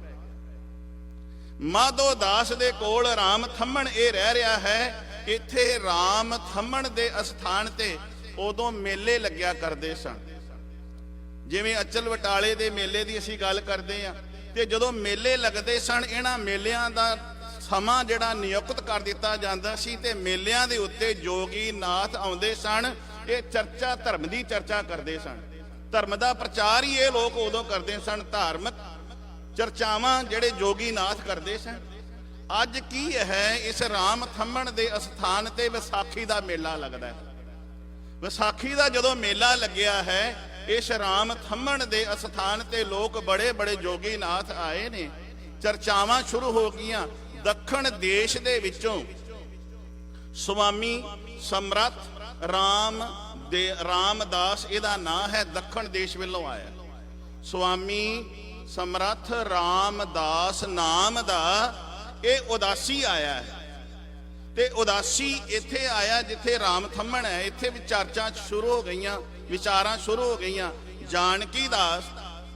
ਮਾਧੋ ਦਾਸ ਦੇ ਕੋਲ ਰਾਮ ਥੰਮਣ ਇਹ ਰਹਿ ਰਿਹਾ ਹੈ। ਇੱਥੇ ਰਾਮ ਥੰਮਣ ਦੇ ਅਸਥਾਨ ਤੇ ਉਦੋਂ ਮੇਲੇ ਲੱਗਿਆ ਕਰਦੇ ਸਨ, ਜਿਵੇਂ ਅਚਲ ਵਟਾਲੇ ਦੇ ਮੇਲੇ ਦੀ ਅਸੀਂ ਗੱਲ ਕਰਦੇ ਹਾਂ। ਤੇ ਜਦੋਂ ਮੇਲੇ ਲੱਗਦੇ ਸਨ, ਇਹਨਾਂ ਮੇਲਿਆਂ ਦਾ ਸਮਾਂ ਜਿਹੜਾ ਨਿਯੁਕਤ ਕਰ ਦਿੱਤਾ ਜਾਂਦਾ ਸੀ, ਤੇ ਮੇਲਿਆਂ ਦੇ ਉੱਤੇ ਜੋਗੀ ਨਾਥ ਆਉਂਦੇ ਸਨ। ਇਹ ਚਰਚਾ, ਧਰਮ ਦੀ ਚਰਚਾ ਕਰਦੇ ਸਨ। ਧਰਮ ਦਾ ਪ੍ਰਚਾਰ ਹੀ ਇਹ ਲੋਕ ਉਦੋਂ ਕਰਦੇ ਸਨ। ਧਾਰਮਿਕ ਚਰਚਾਵਾਂ ਜਿਹੜੇ ਜੋਗੀ ਨਾਥ ਕਰਦੇ ਸਨ। ਅੱਜ ਕੀ ਹੈ, ਇਸ ਰਾਮ ਥੰਮਣ ਦੇ ਅਸਥਾਨ ਤੇ ਵਿਸਾਖੀ ਦਾ ਮੇਲਾ ਲੱਗਦਾ ਹੈ। ਵਿਸਾਖੀ ਦਾ ਜਦੋਂ ਮੇਲਾ ਲੱਗਿਆ ਹੈ, ਇਸ ਰਾਮ ਥੰਮਣ ਦੇ ਅਸਥਾਨ ਤੇ ਲੋਕ ਬੜੇ ਬੜੇ ਜੋਗੀ ਨਾਥ ਆਏ ਨੇ। ਚਰਚਾਵਾਂ ਸ਼ੁਰੂ ਹੋ ਗਈਆਂ। ਦੱਖਣ ਦੇਸ਼ ਦੇ ਵਿੱਚੋਂ ਸੁਆਮੀ ਸਮਰੱਥ ਰਾਮਦਾਸ, ਇਹਦਾ ਨਾਂ ਹੈ, ਦੱਖਣ ਦੇਸ਼ ਵੱਲੋਂ ਆਇਆ। ਸੁਆਮੀ ਸਮਰੱਥ ਰਾਮਦਾਸ ਨਾਮ ਦਾ ਇਹ ਉਦਾਸੀ ਆਇਆ ਹੈ। ਤੇ ਉਦਾਸੀ ਇੱਥੇ ਆਇਆ ਜਿੱਥੇ ਰਾਮ ਥੰਮਣ ਹੈ। ਇੱਥੇ ਵੀ ਚਰਚਾ ਸ਼ੁਰੂ ਹੋ ਗਈਆਂ, ਵਿਚਾਰਾਂ ਸ਼ੁਰੂ ਹੋ ਗਈਆਂ। ਜਾਨਕੀ ਦਾਸ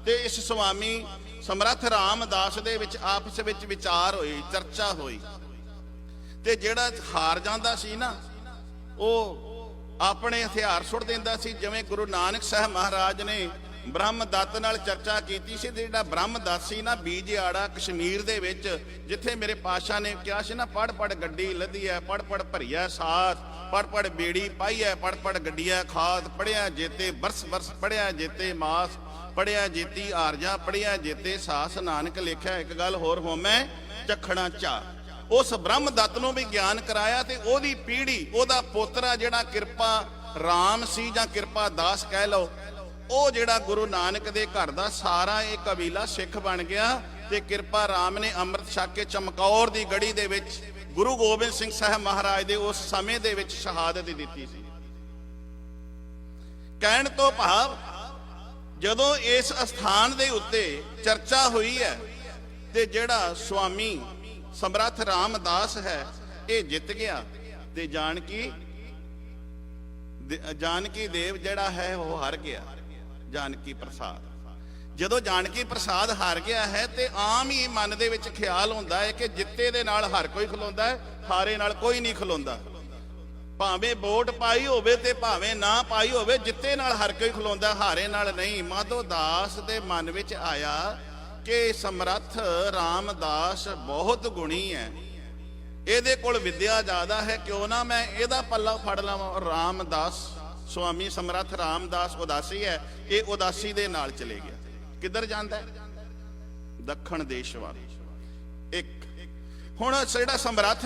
ਤੇ ਇਸ ਸੁਆਮੀ ਸਮਰੱਥ ਰਾਮਦਾਸ ਦੇ ਵਿੱਚ ਆਪਸ ਵਿੱਚ ਵਿਚਾਰ ਹੋਈ, ਚਰਚਾ ਹੋਈ। ਤੇ ਜਿਹੜਾ ਹਾਰ ਜਾਂਦਾ ਸੀ ਨਾ, ਉਹ ਆਪਣੇ ਹਥਿਆਰ ਸੁੱਟ ਦਿੰਦਾ ਸੀ। ਜਿਵੇਂ ਗੁਰੂ ਨਾਨਕ ਸਾਹਿਬ ਮਹਾਰਾਜ ਨੇ ਬ੍ਰਹਮ ਦੱਤ ਨਾਲ ਚਰਚਾ ਕੀਤੀ ਸੀ, ਤੇ ਜਿਹੜਾ ਬ੍ਰਹਮ ਦੱਤ ਸੀ ਨਾ, ਬੀਜਿਆੜਾ ਕਸ਼ਮੀਰ ਦੇ ਵਿੱਚ, ਜਿੱਥੇ ਮੇਰੇ ਪਾਤਸ਼ਾਹ ਨੇ ਕਿਹਾ ਸੀ ਨਾ, ਪੜ ਪੜ ਗੱਡੀ ਲੱਦੀ ਹੈ, ਪੜ ਪੜ ਭਰੀਆ ਸਾਥ, ਪੜ ਪੜ ਬੇੜੀ ਪਾਈ ਹੈ, ਪੜ ਪੜ ਗੱਡੀਆ ਖਾਤ, ਪੜਿਆ ਜੇਤੇ ਬਰਸ ਬਰਸ, ਪੜਿਆ ਜੇਤੇ ਮਾਸ, ਪੜਿਆ ਜੇਤੀ ਆਰਜਾ, ਪੜਿਆ ਜੇਤੇ ਸਾਸ, ਨਾਨਕ ਲੇਖਿਆ ਇੱਕ ਗੱਲ ਹੋਰ ਹੋਮੈ ਚੱਖਣਾ ਚਾ। ਉਸ ਬ੍ਰਹਮ ਦੱਤ ਨੂੰ ਵੀ ਗਿਆਨ ਕਰਾਇਆ, ਤੇ ਉਹਦੀ ਪੀੜ੍ਹੀ, ਉਹਦਾ ਪੋਤਰਾ ਜਿਹੜਾ ਕਿਰਪਾ ਰਾਮ ਸੀ ਜਾਂ ਕਿਰਪਾ ਦਾਸ ਕਹਿ ਲਓ, ਉਹ ਜਿਹੜਾ ਗੁਰੂ ਨਾਨਕ ਦੇ ਘਰ ਦਾ ਸਾਰਾ ਇਹ ਕਬੀਲਾ ਸਿੱਖ ਬਣ ਗਿਆ। ਤੇ ਕਿਰਪਾ ਰਾਮ ਨੇ ਅੰਮ੍ਰਿਤ ਛਕ ਕੇ ਚਮਕੌਰ ਦੀ ਗੜੀ ਦੇ ਵਿੱਚ ਗੁਰੂ ਗੋਬਿੰਦ ਸਿੰਘ ਸਾਹਿਬ ਮਹਾਰਾਜ ਦੇ ਉਸ ਸਮੇਂ ਦੇ ਵਿੱਚ ਸ਼ਹਾਦਤ ਦਿੱਤੀ ਸੀ। ਕਹਿਣ ਤੋਂ ਭਾਵ, ਜਦੋਂ ਇਸ ਅਸਥਾਨ ਦੇ ਉੱਤੇ ਚਰਚਾ ਹੋਈ ਹੈ, ਤੇ ਜਿਹੜਾ ਸੁਆਮੀ ਸਮਰੱਥ ਰਾਮਦਾਸ ਹੈ ਇਹ ਜਿੱਤ ਗਿਆ, ਤੇ ਜਾਨਕੀ ਦੇਵ ਜਿਹੜਾ ਹੈ ਉਹ ਹਾਰ ਗਿਆ। ਜਾਨਕੀ ਪ੍ਰਸਾਦ, ਜਦੋਂ ਜਾਨਕੀ ਪ੍ਰਸਾਦ ਹਾਰ ਗਿਆ ਹੈ, ਤੇ ਆਮ ਹੀ ਮਨ ਦੇ ਵਿੱਚ ਖਿਆਲ ਹੁੰਦਾ ਹੈ ਕਿ ਜਿੱਤੇ ਦੇ ਨਾਲ ਹਰ ਕੋਈ ਖਲੋਂਦਾ ਹੈ, ਹਾਰੇ ਨਾਲ ਕੋਈ ਨਹੀਂ ਖਲੋਂਦਾ। ਭਾਵੇਂ ਵੋਟ ਪਾਈ ਹੋਵੇ ਤੇ ਭਾਵੇਂ ਨਾ ਪਾਈ ਹੋਵੇ, ਜਿੱਤੇ ਨਾਲ ਹਰ ਕੋਈ ਖਲੋਂਦਾ, ਹਾਰੇ ਨਾਲ ਨਹੀਂ। ਮਾਧੋ ਦਾਸ ਦੇ ਮਨ ਵਿੱਚ ਆਇਆ ਕਿ ਸਮਰੱਥ ਰਾਮਦਾਸ ਬਹੁਤ ਗੁਣੀ ਹੈ, ਇਹਦੇ ਕੋਲ ਵਿਦਿਆ ਜ਼ਿਆਦਾ ਹੈ, ਕਿਉਂ ਨਾ ਮੈਂ ਇਹਦਾ ਪੱਲਾ ਫੜ ਲਵਾਂ। ਰਾਮਦਾਸ, ਸੁਆਮੀ ਸਮਰੱਥ ਰਾਮਦਾਸ ਉਦਾਸੀ ਹੈ, ਇਹ ਉਦਾਸੀ ਦੇ ਨਾਲ ਚਲੇ ਗਿਆ। ਕਿੱਧਰ ਜਾਂਦਾ? ਦੱਖਣ ਦੇਸ਼ ਵੱਲ। ਇੱਕ ਹੁਣ ਜਿਹੜਾ ਸਮਰੱਥ,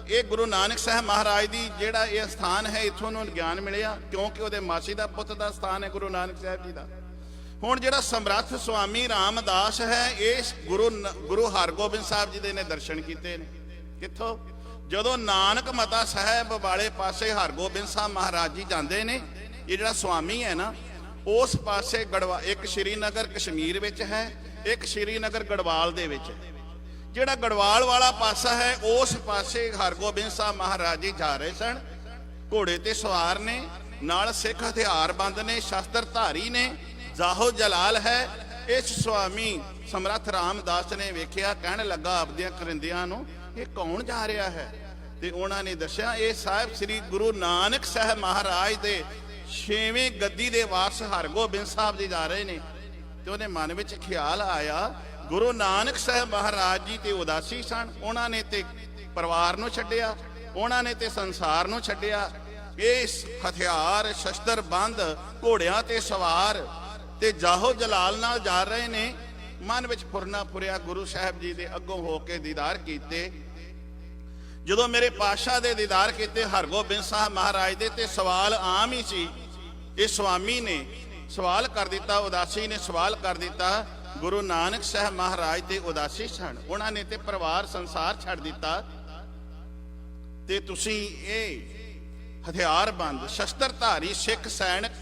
ਇਹ ਗੁਰੂ ਨਾਨਕ ਸਾਹਿਬ ਮਹਾਰਾਜ ਦੀ ਜਿਹੜਾ ਇਹ ਸਥਾਨ ਹੈ, ਇੱਥੋਂ ਨੂੰ ਗਿਆਨ ਮਿਲਿਆ, ਕਿਉਂਕਿ ਉਹਦੇ ਮਾਸੀ ਦਾ ਪੁੱਤ ਦਾ ਸਥਾਨ ਹੈ ਗੁਰੂ ਨਾਨਕ ਸਾਹਿਬ ਜੀ ਦਾ। ਹੁਣ ਜਿਹੜਾ ਸਮਰੱਥ ਸੁਆਮੀ ਰਾਮਦਾਸ ਹੈ, ਇਸ ਗੁਰੂ ਹਰਗੋਬਿੰਦ ਸਾਹਿਬ ਜੀ ਦੇ ਨੇ ਦਰਸ਼ਨ ਕੀਤੇ ਨੇ। ਕਿੱਥੋਂ? ਜਦੋਂ ਨਾਨਕ ਮਤਾ ਸਾਹਿਬ ਵਾਲੇ ਪਾਸੇ ਹਰਗੋਬਿੰਦ ਸਾਹਿਬ ਮਹਾਰਾਜ ਜੀ ਜਾਂਦੇ ਨੇ, ਇਹ ਜਿਹੜਾ ਸੁਆਮੀ ਹੈ ਨਾ, ਉਸ ਪਾਸੇ ਇੱਕ ਸ਼੍ਰੀਨਗਰ ਕਸ਼ਮੀਰ ਵਿੱਚ ਹੈ, ਇੱਕ ਸ਼੍ਰੀਨਗਰ ਗੜਵਾਲ ਦੇ ਵਿੱਚ ਹੈ। ਜਿਹੜਾ ਗੜਵਾਲ ਵਾਲਾ ਪਾਸਾ ਹੈ, ਉਸ ਪਾਸੇ ਹਰਗੋਬਿੰਦ ਸਾਹਿਬ ਮਹਾਰਾਜ ਜੀ ਜਾ ਰਹੇ ਸਨ। ਘੋੜੇ ਤੇ ਸਵਾਰ ਨੇ, ਨਾਲ ਸਿੱਖ ਹਥਿਆਰਬੰਦ ਨੇ, ਸ਼ਸਤਰ ਧਾਰੀ ਨੇ, ਜਾਹੋ ਜਲਾਲ ਹੈ। ਇਸ ਸੁਆਮੀ ਸਮਰੱਥ ਰਾਮਦਾਸ ਨੇ ਵੇਖਿਆ, ਕਹਿਣ ਲੱਗਾ ਆਪਦਿਆਂ ਕਰਿੰਦਿਆਂ ਨੂੰ, ਇਹ ਕੌਣ ਜਾ ਰਿਹਾ ਹੈ? ਤੇ ਉਹਨਾਂ ਨੇ ਦੱਸਿਆ, ਇਹ ਸਾਹਿਬ ਸ੍ਰੀ ਗੁਰੂ ਨਾਨਕ ਸਾਹਿਬ ਮਹਾਰਾਜ ਦੇ 6ਵੇਂ ਗੱਦੀ ਦੇ ਵਾਰਸ ਹਰਗੋਬਿੰਦ ਸਾਹਿਬ ਜੀ ਜਾ ਰਹੇ ਨੇ। ਤੇ ਉਹਨੇ ਮਨ ਵਿੱਚ ਖਿਆਲ ਆਇਆ, ਗੁਰੂ ਨਾਨਕ ਸਾਹਿਬ ਮਹਾਰਾਜ ਜੀ ਤੇ ਉਦਾਸੀ ਸਨ। ਉਹਨਾਂ ਨੇ ਤੇ ਪਰਿਵਾਰ ਨੂੰ ਛੱਡਿਆ, ਉਹਨਾਂ ਨੇ ਤੇ ਸੰਸਾਰ ਨੂੰ ਛੱਡਿਆ। ਇਸ ਹਥਿਆਰ ਸ਼ਸਤਰ ਬੰਦ ਘੋੜਿਆਂ ਤੇ ਸਵਾਰ ਤੇ ਜਾਹੋ ਜਲਾਲ ਨਾਲ ਜਾ ਰਹੇ ਨੇ। ਮਨ ਵਿੱਚ ਫੁਰਨਾ ਫੁਰਿਆ, ਗੁਰੂ ਸਾਹਿਬ ਜੀ ਦੇ ਅੱਗੋਂ ਹੋ ਕੇ ਦੀਦਾਰ ਕੀਤੇ। ਜਦੋਂ ਮੇਰੇ ਪਾਤਸ਼ਾਹ ਦੇ ਦੀਦਾਰ ਕੀਤੇ ਹਰਗੋਬਿੰਦ ਸਾਹਿਬ ਮਹਾਰਾਜ ਦੇ, ਤੇ ਸਵਾਲ ਆਮ ਹੀ ਸੀ। ਇਹ ਸੁਆਮੀ ਨੇ ਸਵਾਲ ਕਰ ਦਿੱਤਾ, ਉਦਾਸੀ ਨੇ ਸਵਾਲ ਕਰ ਦਿੱਤਾ, ਗੁਰੂ ਨਾਨਕ ਸਾਹਿਬ ਮਹਾਰਾਜ ਤੇ ਉਦਾਸੀ ਸਨ, ਉਹਨਾਂ ਨੇ ਤੇ ਪਰਿਵਾਰ ਸੰਸਾਰ ਛੱਡ ਦਿੱਤਾ, ਤੇ ਤੁਸੀਂ ਇਹ ਹਥਿਆਰਬੰਦ ਸ਼ਸਤਰਧਾਰੀ ਸਿੱਖ ਸੈਨਿਕ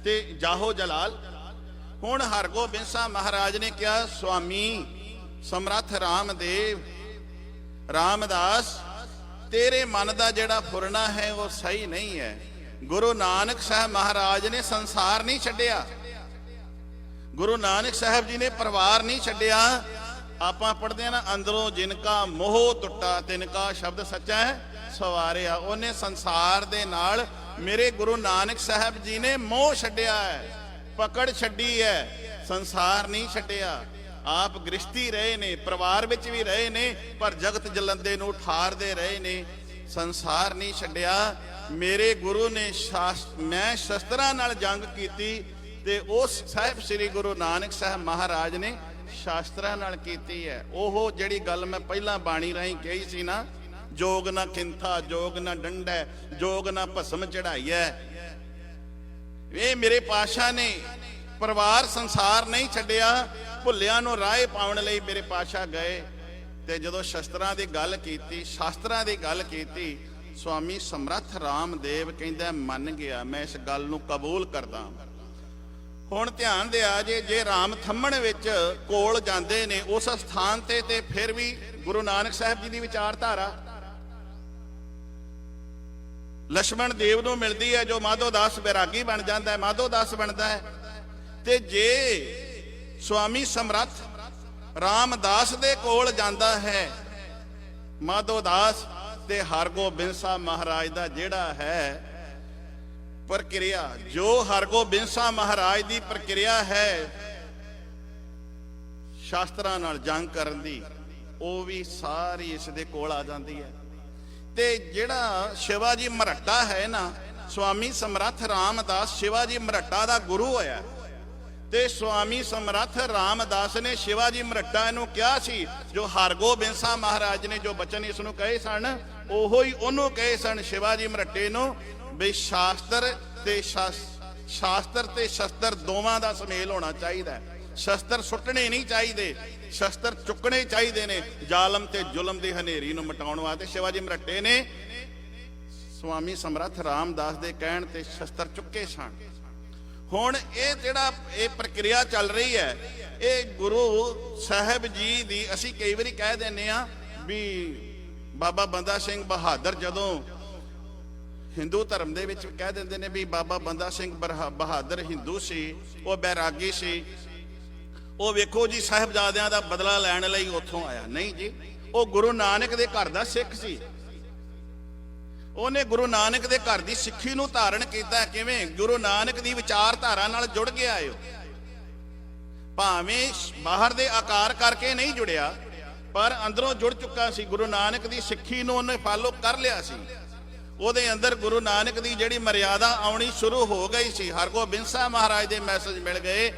ਤੇ ਜਾਹੋ ਜਲਾਲ। ਹੁਣ ਹਰਗੋਬਿੰਦ ਸਾਹਿਬ ਮਹਾਰਾਜ ਨੇ ਕਿਹਾ, ਸੁਆਮੀ ਸਮਰੱਥ ਰਾਮਦੇਵ ਰਾਮਦਾਸ, ਤੇਰੇ ਮਨ ਦਾ ਜਿਹੜਾ ਫੁਰਨਾ ਹੈ ਉਹ ਸਹੀ ਨਹੀਂ ਹੈ। ਗੁਰੂ ਨਾਨਕ ਸਾਹਿਬ ਮਹਾਰਾਜ ਨੇ ਸੰਸਾਰ ਨਹੀਂ ਛੱਡਿਆ, ਗੁਰੂ ਨਾਨਕ ਸਾਹਿਬ ਜੀ ਨੇ ਪਰਿਵਾਰ ਨਹੀਂ ਛੱਡਿਆ। ਆਪਾਂ ਪੜ੍ਹਦੇ ਆ ਨਾ, ਅੰਦਰੋਂ ਜਿਨਕਾ ਮੋਹ ਟੁੱਟਾ ਤਿਨਕਾ ਸ਼ਬਦ ਸੱਚਾ ਹੈ ਸਵਾਰਿਆ। ਉਹਨੇ ਸੰਸਾਰ ਦੇ ਨਾਲ ਮੇਰੇ ਗੁਰੂ ਨਾਨਕ ਸਾਹਿਬ ਜੀ ਨੇ ਮੋਹ ਛੱਡਿਆ ਹੈ, ਪਕੜ ਛੱਡੀ ਹੈ, ਸੰਸਾਰ ਨਹੀਂ ਛੱਡਿਆ। ਆਪ ਗ੍ਰਸਤੀ ਰਹੇ ਨੇ, ਪਰਿਵਾਰ ਵਿੱਚ ਵੀ ਰਹੇ ਨੇ, ਪਰ ਜਗਤ ਜਲੰਦੇ ਨੂੰ ਠਾਰਦੇ ਰਹੇ ਨੇ, ਸੰਸਾਰ ਨਹੀਂ ਛੱਡਿਆ। ਮੇਰੇ ਗੁਰੂ ਨੇ ਮੈਂ ਸ਼ਸਤਰਾਂ ਨਾਲ ਜੰਗ ਕੀਤੀ, ਤੇ ਉਸ ਸਾਹਿਬ ਸ੍ਰੀ ਗੁਰੂ ਨਾਨਕ ਸਾਹਿਬ ਮਹਾਰਾਜ ਨੇ ਸ਼ਾਸਤਰਾਂ ਨਾਲ ਕੀਤੀ ਹੈ। ਉਹ ਜਿਹੜੀ ਗੱਲ ਮੈਂ ਪਹਿਲਾਂ ਬਾਣੀ ਰਾਹੀਂ ਕਹੀ ਸੀ ਨਾ, ਜੋਗ ਨਾ ਖਿੰਥਾ ਜੋਗ ਨਾ ਡੰਡਾ ਜੋਗ ਨਾ ਭਸਮ ਚੜਾਈਐ। ਇਹ ਮੇਰੇ ਪਾਤਸ਼ਾਹ ਨੇ ਪਰਿਵਾਰ ਸੰਸਾਰ ਨਹੀਂ ਛੱਡਿਆ। ਭੁੱਲਿਆਂ ਨੂੰ ਰਾਹ ਪਾਉਣ ਲਈ ਮੇਰੇ ਪਾਤਸ਼ਾਹ ਗਏ, ਤੇ ਜਦੋਂ ਸ਼ਸਤਰਾਂ ਦੀ ਗੱਲ ਕੀਤੀ, ਸ਼ਾਸਤਰਾਂ ਦੀ ਗੱਲ ਕੀਤੀ, ਸੁਆਮੀ ਸਮਰੱਥ ਰਾਮਦੇਵ ਕਹਿੰਦਾ ਮੰਨ ਗਿਆ, ਮੈਂ ਇਸ ਗੱਲ ਨੂੰ ਕਬੂਲ ਕਰਦਾ। ਹੁਣ ਧਿਆਨ ਦਿਆ ਜੇ ਰਾਮ ਥੰਮਣ ਵਿੱਚ ਕੋਲ ਜਾਂਦੇ ਨੇ ਉਸ ਸਥਾਨ ਤੇ ਫਿਰ ਵੀ ਗੁਰੂ ਨਾਨਕ ਸਾਹਿਬ ਜੀ ਦੀ ਵਿਚਾਰਧਾਰਾ ਲక్ష్మణ ਦੇਵ ਨੂੰ ਮਿਲਦੀ ਹੈ, ਜੋ ਮਾਧੋ ਦਾਸ ਬੈਰਾਗੀ ਬਣ ਜਾਂਦਾ ਹੈ, ਮਾਧੋ ਦਾਸ ਬਣਦਾ ਹੈ। ਤੇ ਜੇ ਸੁਆਮੀ ਸਮਰੱਥ ਰਾਮਦਾਸ ਦੇ ਕੋਲ ਜਾਂਦਾ ਹੈ ਮਾਧੋ ਦਾਸ, ਤੇ ਹਰਗੋਬਿੰਦ ਸਾਹਿਬ ਮਹਾਰਾਜ ਦਾ ਜਿਹੜਾ ਹੈ ਪ੍ਰਕਿਰਿਆ, ਜੋ ਹਰਗੋਬਿੰਦ ਸਾਹਿਬ ਮਹਾਰਾਜ ਦੀ ਪ੍ਰਕਿਰਿਆ ਹੈ ਸ਼ਾਸਤਰਾਂ ਨਾਲ ਜੰਗ ਕਰਨ ਦੀ, ਉਹ ਵੀ ਸਾਰੀ ਇਸ ਦੇ ਕੋਲ ਆ ਜਾਂਦੀ ਹੈ। ਤੇ ਜਿਹੜਾ ਸ਼ਿਵਾਜੀ ਮਰਹੱਟਾ ਹੈ ਨਾ, ਸੁਆਮੀ ਸਮਰੱਥ ਰਾਮਦਾਸ ਸ਼ਿਵਾਜੀ ਮਰਹੱਟਾ ਦਾ ਗੁਰੂ ਹੋਇਆ। ਤੇ ਸੁਆਮੀ ਸਮਰੱਥ ਰਾਮਦਾਸ ਨੇ ਸ਼ਿਵਾਜੀ ਮਰਹੱਟਾ ਨੂੰ ਕਿਹਾ ਸੀ, ਜੋ ਹਰਗੋਬਿੰਦ ਸਾਹਿਬ ਮਹਾਰਾਜ ਨੇ ਜੋ ਬਚਨ ਇਸ ਨੂੰ ਕਹੇ ਸਨ, ਉਹੋ ਹੀ ਉਹਨੂੰ ਕਹੇ ਸਨ ਸ਼ਿਵਾਜੀ ਮਰਹੱਟੇ ਨੂੰ, ਵੀ ਸ਼ਾਸਤਰ ਤੇ ਸ਼ਸਤਰ ਦੋਵਾਂ ਦਾ ਸੁਮੇਲ ਹੋਣਾ ਚਾਹੀਦਾ। ਸ਼ਸਤਰ ਸੁੱਟਣੇ ਨਹੀਂ ਚਾਹੀਦੇ, ਸ਼ਸਤਰ ਚੁੱਕਣੇ ਚਾਹੀਦੇ ਨੇ, ਜ਼ਾਲਮ ਤੇ ਜ਼ੁਲਮ ਦੀ ਹਨੇਰੀ ਨੂੰ ਮਿਟਾਉਣ ਵਾਸਤੇ। ਸ਼ਿਵਾਜੀ ਮਰਹੱਟੇ ਨੇ ਸੁਆਮੀ ਸਮਰੱਥ ਰਾਮਦਾਸ ਦੇ ਕਹਿਣ ਤੇ ਸ਼ਸਤਰ ਚੁੱਕੇ ਸਨ। ਹੁਣ ਇਹ ਜਿਹੜਾ ਇਹ ਪ੍ਰਕਿਰਿਆ ਚੱਲ ਰਹੀ ਹੈ, ਇਹ ਗੁਰੂ ਸਾਹਿਬ ਜੀ ਦੀ ਅਸੀਂ ਕਈ ਵਾਰੀ ਕਹਿ ਦਿੰਦੇ ਆ ਵੀ ਬਾਬਾ ਬੰਦਾ ਸਿੰਘ ਬਹਾਦਰ, ਜਦੋਂ ਹਿੰਦੂ ਧਰਮ ਦੇ ਵਿੱਚ ਕਹਿ ਦਿੰਦੇ ਨੇ ਵੀ ਬਾਬਾ ਬੰਦਾ ਸਿੰਘ ਬਹਾਦਰ ਹਿੰਦੂ ਸੀ, ਉਹ ਬੈਰਾਗੀ ਸੀ, ਉਹ ਵੇਖੋ ਜੀ ਸਾਹਿਬਜ਼ਾਦਿਆਂ ਦਾ ਬਦਲਾ ਲੈਣ ਲਈ ਉੱਥੋਂ ਆਇਆ। ਨਹੀਂ ਜੀ, ਉਹ ਗੁਰੂ ਨਾਨਕ ਦੇ ਘਰ ਦਾ ਸਿੱਖ ਸੀ। ਉਹਨੇ ਗੁਰੂ ਨਾਨਕ ਦੇ ਘਰ ਦੀ ਸਿੱਖੀ ਨੂੰ ਧਾਰਨ ਕੀਤਾ। ਕਿਵੇਂ? ਗੁਰੂ ਨਾਨਕ ਦੀ ਵਿਚਾਰਧਾਰਾ ਨਾਲ ਜੁੜ ਗਿਆ ਏ। ਭਾਵੇਂ ਬਾਹਰ ਦੇ ਆਕਾਰ ਕਰਕੇ ਨਹੀਂ ਜੁੜਿਆ, ਪਰ ਅੰਦਰੋਂ ਜੁੜ ਚੁੱਕਾ ਸੀ। ਗੁਰੂ ਨਾਨਕ ਦੀ ਸਿੱਖੀ ਨੂੰ ਉਹਨੇ ਫਾਲੋ ਕਰ ਲਿਆ ਸੀ। ਉਹਦੇ ਅੰਦਰ ਗੁਰੂ ਨਾਨਕ ਦੀ ਜਿਹੜੀ ਮਰਿਆਦਾ ਆਉਣੀ ਸ਼ੁਰੂ ਹੋ ਗਈ ਸੀ। ਹਰਗੋਬਿੰਦ ਸਾਹਿਬ ਮਹਾਰਾਜ ਦੇ ਮੈਸੇਜ ਮਿਲ ਗਏ।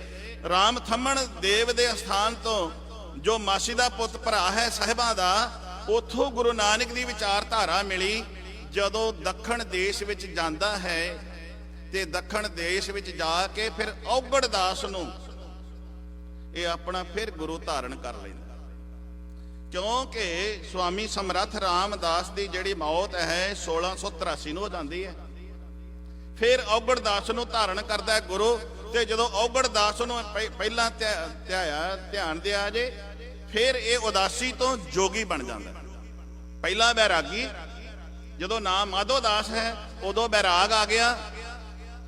ਰਾਮ ਥੰਮਣ ਦੇਵ ਦੇ ਸਥਾਨ ਤੋਂ, ਜੋ ਮਾਸੀ ਦਾ ਪੁੱਤ ਭਰਾ ਹੈ ਸਾਹਿਬਾਂ ਦਾ, ਉੱਥੋਂ ਗੁਰੂ ਨਾਨਕ ਦੀ ਵਿਚਾਰਧਾਰਾ ਮਿਲੀ। ਜਦੋਂ ਦੱਖਣ ਦੇਸ਼ ਵਿੱਚ ਜਾਂਦਾ ਹੈ, ਤੇ ਦੱਖਣ ਦੇਸ਼ ਵਿੱਚ ਜਾ ਕੇ ਫਿਰ ਔਗੜ ਦਾਸ ਨੂੰ ਇਹ ਆਪਣਾ ਫਿਰ ਗੁਰੂ ਧਾਰਨ ਕਰ ਲੈਂਦਾ। ਕਿਉਂਕਿ ਸੁਆਮੀ ਸਮਰੱਥ ਰਾਮਦਾਸ ਦੀ ਜਿਹੜੀ ਮੌਤ ਹੈ 1683 ਨੂੰ ਹੋ ਜਾਂਦੀ ਹੈ। ਫਿਰ ਔਗੜ ਦਾਸ ਨੂੰ ਧਾਰਨ ਕਰਦਾ ਹੈ ਗੁਰੂ। ਤੇ ਜਦੋਂ ਔਗੜ ਦਾਸ ਨੂੰ ਪਹਿਲਾਂ ਧਿਆਨ ਦਿਆ ਜੇ, ਫਿਰ ਇਹ ਉਦਾਸੀ ਤੋਂ ਜੋਗੀ ਬਣ ਜਾਂਦਾ। ਪਹਿਲਾਂ ਬੈਰਾਗੀ, ਜਦੋਂ ਨਾਮ ਮਾਧੋ ਦਾਸ ਹੈ ਉਦੋਂ ਬੈਰਾਗ ਆ ਗਿਆ।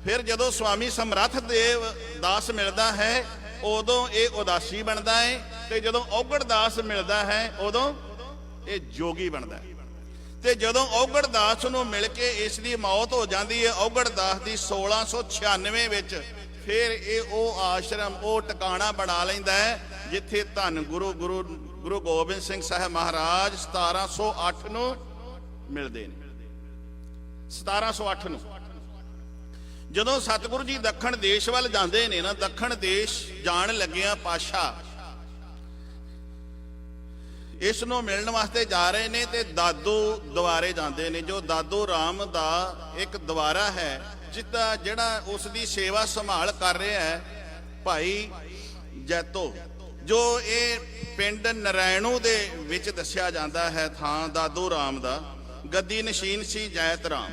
ਫਿਰ ਜਦੋਂ ਸੁਆਮੀ ਸਮਰੱਥ ਦੇਵ ਦਾਸ ਮਿਲਦਾ ਹੈ ਉਦੋਂ ਇਹ ਉਦਾਸੀ ਬਣਦਾ ਹੈ। ਤੇ ਜਦੋਂ ਔਗੜ ਦਾਸ ਮਿਲਦਾ ਹੈ ਉਦੋਂ ਇਹ ਜੋਗੀ ਬਣਦਾ ਹੈ। ਤੇ ਜਦੋਂ ਔਗੜ ਦਾਸ ਨੂੰ ਮਿਲ ਕੇ ਇਸ ਦੀ ਮੌਤ ਹੋ ਜਾਂਦੀ ਹੈ ਔਗੜ ਦਾਸ ਦੀ 1696 ਵਿੱਚ, ਫਿਰ ਇਹ ਉਹ ਆਸ਼ਰਮ, ਉਹ ਟਿਕਾਣਾ ਬਣਾ ਲੈਂਦਾ ਹੈ ਜਿੱਥੇ ਧੰਨ ਗੁਰੂ ਗੋਬਿੰਦ ਸਿੰਘ ਸਾਹਿਬ ਮਹਾਰਾਜ 1708 ਨੂੰ ਮਿਲਦੇ ਨੇ। 1708 ਨੂੰ ਜਦੋਂ ਸਤਿਗੁਰੂ ਜੀ ਦੱਖਣ ਦੇਸ਼ ਵੱਲ ਜਾਂਦੇ ਨੇ ਨਾ, ਦੱਖਣ ਦੇਸ਼ ਜਾਣ ਲੱਗਿਆ ਪਾਤਸ਼ਾਹ ਇਸ ਨੂੰ ਮਿਲਣ ਵਾਸਤੇ ਜਾ ਰਹੇ ਨੇ ਤੇ ਦਾਦੂ ਦੁਆਰੇ ਜਾਂਦੇ ਨੇ। ਜੋ ਦਾਦੂ ਰਾਮ ਦਾ ਇੱਕ ਦੁਆਰਾ ਹੈ, ਜਿੱਦਾਂ ਜਿਹੜਾ ਉਸ ਦੀ ਸੇਵਾ ਸੰਭਾਲ ਕਰ ਰਿਹਾ ਹੈ ਭਾਈ ਜੈਤੋ, ਜੋ ਇਹ ਪਿੰਡ ਨਰੈਣੂ ਦੇ ਵਿੱਚ ਦੱਸਿਆ ਜਾਂਦਾ ਹੈ ਥਾਂ ਦਾਦੂ ਰਾਮ ਦਾ। ਗੱਦੀ ਨਸ਼ੀਨ ਸੀ ਜੈਤ ਰਾਮ।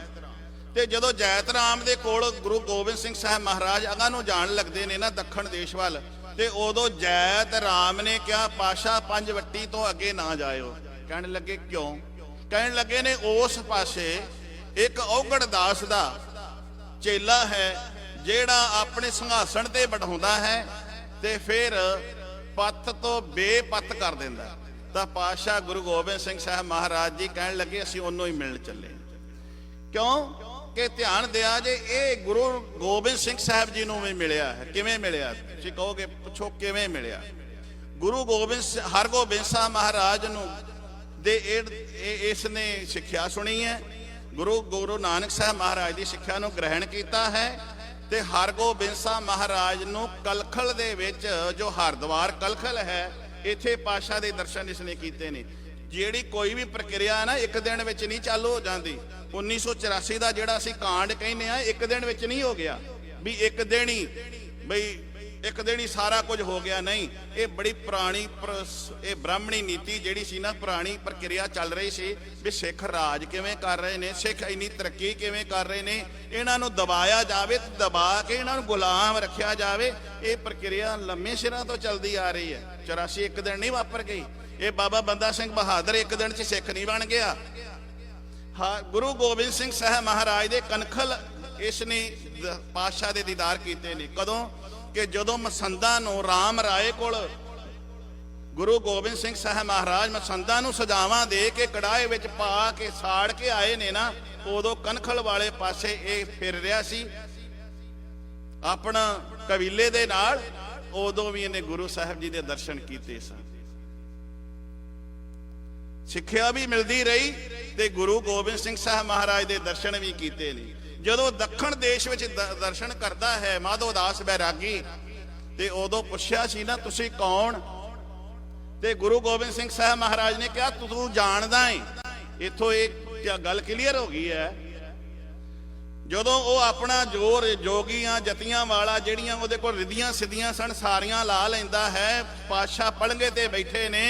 ਤੇ ਜਦੋਂ ਜੈਤ ਰਾਮ ਦੇ ਕੋਲ ਗੁਰੂ ਗੋਬਿੰਦ ਸਿੰਘ ਸਾਹਿਬ ਮਹਾਰਾਜ ਅਗਾਂਹ ਨੂੰ ਜਾਣ ਲੱਗਦੇ ਨੇ ਨਾ ਦੱਖਣ ਦੇਸ਼ ਵੱਲ, ਤੇ ਉਦੋਂ ਜੈਤ ਰਾਮ ਨੇ ਕਿਹਾ ਪਾਤਸ਼ਾਹ ਪੰਜਵੱਟੀ ਤੋਂ ਅੱਗੇ ਨਾ ਜਾਇਓ। ਕਹਿਣ ਲੱਗੇ ਕਿਉਂ? ਕਹਿਣ ਲੱਗੇ ਨੇ ਉਸ ਪਾਸੇ ਇੱਕ ਔਗੜ ਦਾਸ ਦਾ ਚੇਲਾ ਹੈ ਜਿਹੜਾ ਆਪਣੇ ਸਿੰਘਾਸਣ ਤੇ ਬਿਠਾਉਂਦਾ ਹੈ ਤੇ ਫਿਰ ਪੱਤ ਤੋਂ ਬੇਪੱਤ ਕਰ ਦਿੰਦਾ। ਤਾਂ ਪਾਤਸ਼ਾਹ ਗੁਰੂ ਗੋਬਿੰਦ ਸਿੰਘ ਸਾਹਿਬ ਮਹਾਰਾਜ ਜੀ ਕਹਿਣ ਲੱਗੇ ਅਸੀਂ ਉਹਨੂੰ ਹੀ ਮਿਲਣ ਚੱਲੇ। ਕਿਉਂ ਕਿ ਧਿਆਨ ਦਿਆ ਜੇ ਇਹ ਗੁਰੂ ਗੋਬਿੰਦ ਸਿੰਘ ਸਾਹਿਬ ਜੀ ਨੂੰ ਵੀ ਮਿਲਿਆ ਹੈ। ਕਿਵੇਂ ਮਿਲਿਆ? ਤੁਸੀਂ ਕਹੋਗੇ ਪੁੱਛੋ ਕਿਵੇਂ ਮਿਲਿਆ? ਗੁਰੂ ਹਰਗੋਬਿੰਦ ਸਾਹਿਬ ਮਹਾਰਾਜ ਨੂੰ ਦੇ ਇਸ ਨੇ ਸਿੱਖਿਆ ਸੁਣੀ ਹੈ। ਗੁਰੂ ਨਾਨਕ ਸਾਹਿਬ ਮਹਾਰਾਜ ਦੀ ਸਿੱਖਿਆ ਨੂੰ ਗ੍ਰਹਿਣ ਕੀਤਾ ਹੈ ਤੇ ਹਰਗੋਬਿੰਦ ਸਾਹਿਬ ਮਹਾਰਾਜ ਨੂੰ ਕਲਖਲ ਦੇ ਵਿੱਚ, ਜੋ ਹਰਦੁਆਰ ਕਲਖਲ ਹੈ, ਇੱਥੇ ਪਾਤਸ਼ਾਹ ਦੇ ਦਰਸ਼ਨ ਇਸਨੇ ਕੀਤੇ ਨੇ। ਜਿਹੜੀ ਕੋਈ ਵੀ ਪ੍ਰਕਿਰਿਆ ਨਾ ਇੱਕ ਦਿਨ ਵਿੱਚ ਨਹੀਂ ਚਾਲੂ ਹੋ ਜਾਂਦੀ। 1984 ਦਾ ਜਿਹੜਾ ਅਸੀਂ ਕਾਂਡ ਕਹਿੰਦੇ ਆ, ਇੱਕ ਦਿਨ ਵਿੱਚ ਨਹੀਂ ਹੋ ਗਿਆ ਵੀ ਇੱਕ ਦਿਨ ਹੀ ਸਾਰਾ ਕੁਝ ਹੋ ਗਿਆ। ਨਹੀਂ, ਇਹ ਬੜੀ ਪੁਰਾਣੀ ਇਹ ਬ੍ਰਾਹਮਣੀ ਨੀਤੀ ਜਿਹੜੀ ਸੀ ਨਾ, ਪੁਰਾਣੀ ਪ੍ਰਕਿਰਿਆ ਚੱਲ ਰਹੀ ਸੀ ਵੀ ਸਿੱਖ ਰਾਜ ਕਿਵੇਂ ਕਰ ਰਹੇ ਨੇ, ਸਿੱਖ ਇੰਨੀ ਤਰੱਕੀ ਕਿਵੇਂ ਕਰ ਰਹੇ ਨੇ, ਇਹਨਾਂ ਨੂੰ ਦਬਾਇਆ ਜਾਵੇ ਤੇ ਦਬਾ ਕੇ ਇਹਨਾਂ ਨੂੰ ਗੁਲਾਮ ਰੱਖਿਆ ਜਾਵੇ। ਇਹ ਪ੍ਰਕਿਰਿਆ ਲੰਮੇ ਸਿਰਾਂ ਤੋਂ ਚੱਲਦੀ ਆ ਰਹੀ ਹੈ। 84 ਇੱਕ ਦਿਨ ਨਹੀਂ ਵਾਪਰ ਗਈ। ਇਹ ਬਾਬਾ ਬੰਦਾ ਸਿੰਘ ਬਹਾਦਰ ਇੱਕ ਦਿਨ 'ਚ ਸਿੱਖ ਨਹੀਂ ਬਣ ਗਿਆ। ਗੁਰੂ ਗੋਬਿੰਦ ਸਿੰਘ ਸਾਹਿਬ ਮਹਾਰਾਜ ਦੇ ਕਨਖਲ ਇਸ ਨੇ ਪਾਤਸ਼ਾਹ ਦੇ ਦੀਦਾਰ ਕੀਤੇ ਨੇ। ਕਦੋਂ? ਕਿ ਜਦੋਂ ਮਸੰਦਾਂ ਨੂੰ ਰਾਮ ਰਾਏ ਕੋਲ ਗੁਰੂ ਗੋਬਿੰਦ ਸਿੰਘ ਸਾਹਿਬ ਮਹਾਰਾਜ ਮਸੰਦਾਂ ਨੂੰ ਸਜਾਵਾਂ ਦੇ ਕੇ ਕੜਾਹੇ ਵਿੱਚ ਪਾ ਕੇ ਸਾੜ ਕੇ ਆਏ ਨੇ ਨਾ, ਉਦੋਂ ਕਨਖਲ ਵਾਲੇ ਪਾਸੇ ਇਹ ਫਿਰ ਰਿਹਾ ਸੀ ਆਪਣਾ ਕਬੀਲੇ ਦੇ ਨਾਲ। ਉਦੋਂ ਵੀ ਇਹਨੇ ਗੁਰੂ ਸਾਹਿਬ ਜੀ ਦੇ ਦਰਸ਼ਨ ਕੀਤੇ ਸਨ। ਸਿੱਖਿਆ ਵੀ ਮਿਲਦੀ ਰਹੀ ਤੇ ਗੁਰੂ ਗੋਬਿੰਦ ਸਿੰਘ ਸਾਹਿਬ ਮਹਾਰਾਜ ਦੇ ਦਰਸ਼ਨ ਵੀ ਕੀਤੇ ਨੇ। ਜਦੋਂ ਦੱਖਣ ਦੇਸ਼ ਵਿੱਚ ਦਰਸ਼ਨ ਕਰਦਾ ਹੈ ਮਾਧੋ ਦਾਸ ਬੈਰਾਗੀ, ਤੇ ਉਦੋਂ ਪੁੱਛਿਆ ਸੀ ਨਾ ਤੁਸੀਂ ਕੌਣ? ਤੇ ਗੁਰੂ ਗੋਬਿੰਦ ਸਿੰਘ ਸਾਹਿਬ ਮਹਾਰਾਜ ਨੇ ਕਿਹਾ ਤੂੰ ਜਾਣਦਾ ਹੈ। ਇੱਥੋਂ ਇਹ ਗੱਲ ਕਲੀਅਰ ਹੋ ਗਈ ਹੈ। ਜਦੋਂ ਉਹ ਆਪਣਾ ਜੋਰ ਜੋਗੀਆਂ ਜਤੀਆਂ ਵਾਲਾ ਜਿਹੜੀਆਂ ਉਹਦੇ ਕੋਲ ਰਿੱਧੀਆਂ ਸਿੱਧੀਆਂ ਸਨ ਸਾਰੀਆਂ ਲਾ ਲੈਂਦਾ ਹੈ। ਪਾਤਸ਼ਾਹ ਪਲੰਘੇ ਤੇ ਬੈਠੇ ਨੇ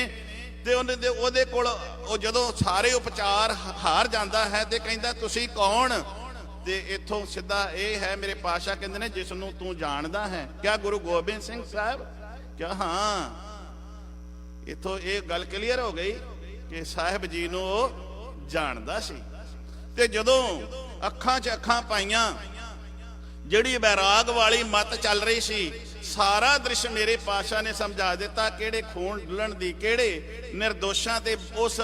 ਤੇ ਉਹਦੇ ਕੋਲ ਉਹ ਜਦੋਂ ਸਾਰੇ ਉਪਚਾਰ ਹਾਰ ਜਾਂਦਾ ਹੈ ਤੇ ਕਹਿੰਦਾ ਤੁਸੀਂ ਕੌਣ? ਤੇ ਇੱਥੋਂ ਸਿੱਧਾ ਇਹ ਹੈ ਮੇਰੇ ਪਾਤਸ਼ਾਹ ਕਹਿੰਦੇ ਨੇ ਜਿਸ ਨੂੰ ਤੂੰ ਜਾਣਦਾ ਹੈ। ਕਿਆ ਗੁਰੂ ਗੋਬਿੰਦ ਸਿੰਘ ਸਾਹਿਬ? ਕਿਆ ਹਾਂ। ਇੱਥੋਂ ਇਹ ਗੱਲ ਕਲੀਅਰ ਹੋ ਗਈ ਕਿ ਸਾਹਿਬ ਜੀ ਨੂੰ ਉਹ ਜਾਣਦਾ ਸੀ। ਤੇ ਜਦੋਂ ਅੱਖਾਂ 'ਚ ਅੱਖਾਂ ਪਾਈਆਂ, ਜਿਹੜੀ ਬੈਰਾਗ ਵਾਲੀ ਮੱਤ ਚੱਲ ਰਹੀ ਸੀ, ਸਾਰਾ ਦ੍ਰਿਸ਼ ਮੇਰੇ ਪਾਤਸ਼ਾਹ ਨੇ ਸਮਝਾ ਦਿੱਤਾ। ਕਿਹੜੇ ਖੂਨ ਡੁੱਲਣ ਦੀ, ਕਿਹੜੇ ਨਿਰਦੋਸ਼ਾਂ ਤੇ ਉਸ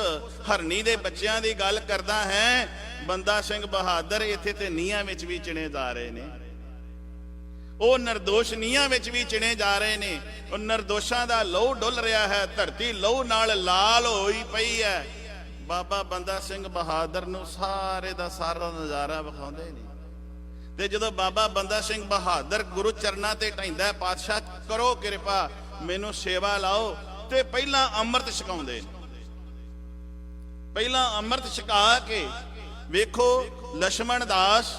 ਹਰਨੀ ਦੇ ਬੱਚਿਆਂ ਦੀ ਗੱਲ ਕਰਦਾ ਹੈ। ਬੰਦਾ ਸਿੰਘ ਬਹਾਦਰ ਇੱਥੇ ਤੇ ਨੀਹਾਂ ਵਿੱਚ ਵੀ ਚਿਣੇ ਜਾ ਰਹੇ ਨੇ। ਉਹ ਨਿਰਦੋਸ਼ ਨੀਹਾਂ ਵਿੱਚ ਵੀ ਚਿਣੇ ਜਾ ਰਹੇ ਨੇ। ਉਹ ਨਿਰਦੋਸ਼ਾਂ ਦਾ ਲਹੂ ਡੁੱਲ ਰਿਹਾ ਹੈ, ਧਰਤੀ ਲਹੂ ਨਾਲ ਲਾਲ ਹੋਈ ਪਈ ਹੈ। ਬਾਬਾ ਬੰਦਾ ਸਿੰਘ ਬਹਾਦਰ ਨੂੰ ਸਾਰੇ ਦਾ ਸਾਰਾ ਨਜ਼ਾਰਾ ਵਿਖਾਉਂਦੇ ਨੇ। ਤੇ ਜਦੋਂ ਬਾਬਾ ਬੰਦਾ ਸਿੰਘ ਬਹਾਦਰ ਗੁਰੂ ਚਰਨਾਂ ਤੇ ਢਾਈਂਦਾ, ਪਾਤਸ਼ਾਹ ਕਰੋ ਕਿਰਪਾ ਮੈਨੂੰ ਸੇਵਾ ਲਾਓ, ਤੇ ਪਹਿਲਾਂ ਅੰਮ੍ਰਿਤ ਛਕਾਉਂਦੇ। ਪਹਿਲਾਂ ਅੰਮ੍ਰਿਤ ਛਕਾ ਕੇ ਵੇਖੋ ਲਛਮਣ ਦਾਸ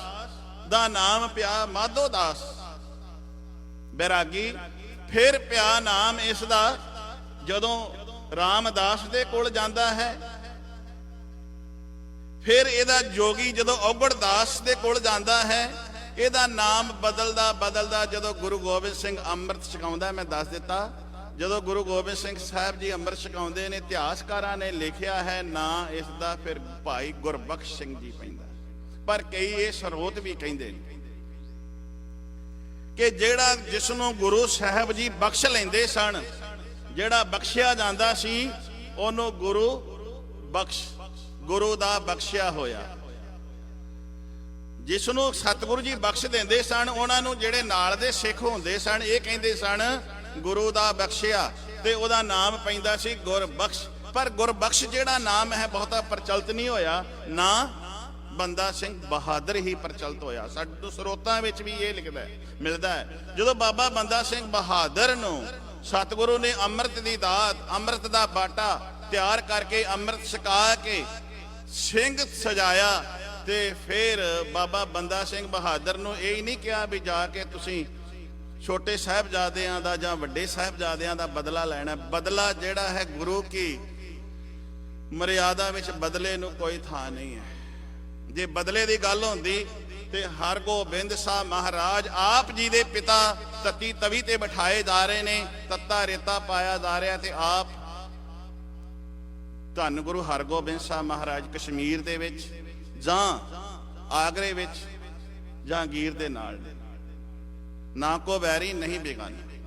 ਦਾ ਨਾਮ ਪਿਆ ਮਾਧੋ ਦਾਸ ਬੈਰਾਗੀ। ਫਿਰ ਪਿਆ ਨਾਮ ਇਸ ਦਾ ਜਦੋਂ ਰਾਮਦਾਸ ਦੇ ਕੋਲ ਜਾਂਦਾ ਹੈ। ਫਿਰ ਇਹਦਾ ਜੋਗੀ ਜਦੋਂ ਔਗੜ ਦਾਸ ਦੇ ਕੋਲ ਜਾਂਦਾ ਹੈ, ਇਹਦਾ ਨਾਮ ਬਦਲਦਾ ਜਦੋਂ ਗੁਰੂ ਗੋਬਿੰਦ ਸਿੰਘ ਅੰਮ੍ਰਿਤ ਛਕਾਉਂਦਾ। ਮੈਂ ਦੱਸ ਦਿੱਤਾ ਜਦੋਂ ਗੁਰੂ ਗੋਬਿੰਦ ਸਿੰਘ ਸਾਹਿਬ ਜੀ ਅੰਮ੍ਰਿਤ ਛਕਾਉਂਦੇ ਨੇ, ਇਤਿਹਾਸਕਾਰਾਂ ਨੇ ਲਿਖਿਆ ਹੈ ਨਾਂ ਇਸ ਦਾ ਫਿਰ ਭਾਈ ਗੁਰਬਖਸ਼ ਸਿੰਘ ਜੀ ਪੈਂਦਾ। ਪਰ ਕਈ ਇਹ ਸਰੋਤ ਵੀ ਕਹਿੰਦੇ ਨੇ ਕਿ ਜਿਹੜਾ ਜਿਸ ਨੂੰ ਗੁਰੂ ਸਾਹਿਬ ਜੀ ਬਖਸ਼ ਲੈਂਦੇ ਸਨ, ਜਿਹੜਾ ਬਖਸ਼ਿਆ ਜਾਂਦਾ ਸੀ, ਉਹਨੂੰ ਗੁਰੂ ਦਾ ਬਖਸ਼ਿਆ ਹੋਇਆ। ਜਿਸ ਨੂੰ ਸਤਿਗੁਰੂ ਜੀ ਬਖਸ਼ ਦਿੰਦੇ ਸਨ, ਉਹਨਾਂ ਨੂੰ ਜਿਹੜੇ ਨਾਲ ਦੇ ਸਿੱਖ ਹੁੰਦੇ ਸਨ ਇਹ ਕਹਿੰਦੇ ਸਨ ਗੁਰੂ ਦਾ ਬਖਸ਼ਿਆ। ਤੇ ਉਹਦਾ ਨਾਮ ਪੈਂਦਾ ਸੀ ਗੁਰਬਖਸ਼। ਪਰ ਗੁਰਬਖਸ਼ ਜਿਹੜਾ ਨਾਮ ਹੈ ਬਹੁਤਾ ਪ੍ਰਚਲਿਤ ਨਹੀਂ ਹੋਇਆ, ਨਾ ਬੰਦਾ ਸਿੰਘ ਬਹਾਦਰ ਹੀ ਪ੍ਰਚਲਿਤ ਹੋਇਆ। ਸਾਡੇ ਸਰੋਤਾਂ ਵਿੱਚ ਵੀ ਇਹ ਮਿਲਦਾ ਹੈ। ਜਦੋਂ ਬਾਬਾ ਬੰਦਾ ਸਿੰਘ ਬਹਾਦਰ ਨੂੰ ਸਤਿਗੁਰੂ ਨੇ ਅੰਮ੍ਰਿਤ ਦੀ ਦਾਤ, ਅੰਮ੍ਰਿਤ ਦਾ ਬਾਟਾ ਤਿਆਰ ਕਰਕੇ ਅੰਮ੍ਰਿਤ ਛਕਾ ਕੇ ਸਿੰਘ ਸਜਾਇਆ, ਤੇ ਫਿਰ ਬਾਬਾ ਬੰਦਾ ਸਿੰਘ ਬਹਾਦਰ ਨੂੰ ਇਹ ਨਹੀਂ ਕਿਹਾ ਵੀ ਜਾ ਕੇ ਤੁਸੀਂ ਛੋਟੇ ਸਾਹਿਬਜ਼ਾਦਿਆਂ ਦਾ ਜਾਂ ਵੱਡੇ ਸਾਹਿਬਜ਼ਾਦਿਆਂ ਦਾ ਬਦਲਾ ਲੈਣਾ। ਬਦਲਾ ਜਿਹੜਾ ਹੈ ਗੁਰੂ ਕੀ ਮਰਿਆਦਾ ਵਿੱਚ ਬਦਲੇ ਨੂੰ ਕੋਈ ਥਾਂ ਨਹੀਂ ਹੈ। ਜੇ ਬਦਲੇ ਦੀ ਗੱਲ ਹੁੰਦੀ ਤੇ ਹਰਗੋਬਿੰਦ ਸਾਹਿਬ ਮਹਾਰਾਜ ਆਪ ਜੀ ਦੇ ਪਿਤਾ ਤਤੀ ਤਵੀ ਤੇ ਬਿਠਾਏ ਜਾ ਰਹੇ ਨੇ, ਤੱਤਾ ਰੇਤਾ ਪਾਇਆ ਜਾ ਰਿਹਾ, ਤੇ ਆਪ ਧੰਨ ਗੁਰੂ ਹਰਗੋਬਿੰਦ ਸਾਹਿਬ ਮਹਾਰਾਜ ਕਸ਼ਮੀਰ ਦੇ ਵਿੱਚ ਜਾਂ ਆਗਰੇ ਵਿੱਚ ਜਹਾਂਗੀਰ ਦੇ ਨਾਲ, ਨਾ ਕੋ ਵੈਰੀ ਨਹੀਂ ਬੇਗਾਨੀ।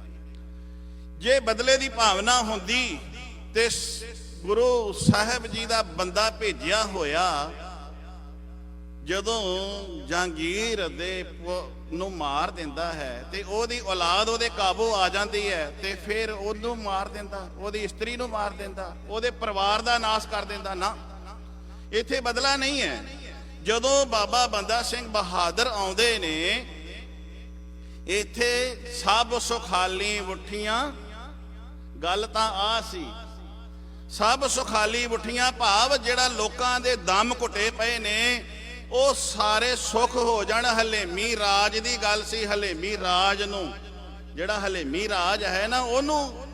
ਜੇ ਬਦਲੇ ਦੀ ਭਾਵਨਾ ਹੁੰਦੀ ਤੇ ਗੁਰੂ ਸਾਹਿਬ ਜੀ ਦਾ ਬੰਦਾ ਭੇਜਿਆ ਹੋਇਆ ਜਦੋਂ ਜਹਾਂਗੀਰ ਦੇ ਨੂੰ ਮਾਰ ਦਿੰਦਾ ਹੈ ਤੇ ਉਹਦੀ ਔਲਾਦ ਉਹਦੇ ਕਾਬੂ ਆ ਜਾਂਦੀ ਹੈ, ਤੇ ਫਿਰ ਉਹਨੂੰ ਮਾਰ ਦਿੰਦਾ, ਉਹਦੀ ਇਸਤਰੀ ਨੂੰ ਮਾਰ ਦਿੰਦਾ, ਉਹਦੇ ਪਰਿਵਾਰ ਦਾ ਨਾਸ਼ ਕਰ ਦਿੰਦਾ। ਨਾ, ਇੱਥੇ ਬਦਲਾ ਨਹੀਂ ਹੈ। ਜਦੋਂ ਬਾਬਾ ਬੰਦਾ ਸਿੰਘ ਬਹਾਦਰ ਆਉਂਦੇ ਨੇ, ਇੱਥੇ ਸਭ ਸੁਖਾਲੀ ਉਠੀਆਂ, ਗੱਲ ਤਾਂ ਆ ਸੀ, ਸਭ ਸੁਖਾਲੀ ਉਠੀਆਂ ਭਾਵ ਜਿਹੜਾ ਲੋਕਾਂ ਦੇ ਦਮ ਘੁੱਟੇ ਪਏ ਨੇ ਉਹ ਸਾਰੇ ਸੁਖ ਹੋ ਜਾਣ। ਹਲੇਮੀ ਰਾਜ ਦੀ ਗੱਲ ਸੀ। ਹਲੇਮੀ ਰਾਜ ਨੂੰ, ਜਿਹੜਾ ਹਲੇਮੀ ਰਾਜ ਹੈ ਨਾ, ਉਹਨੂੰ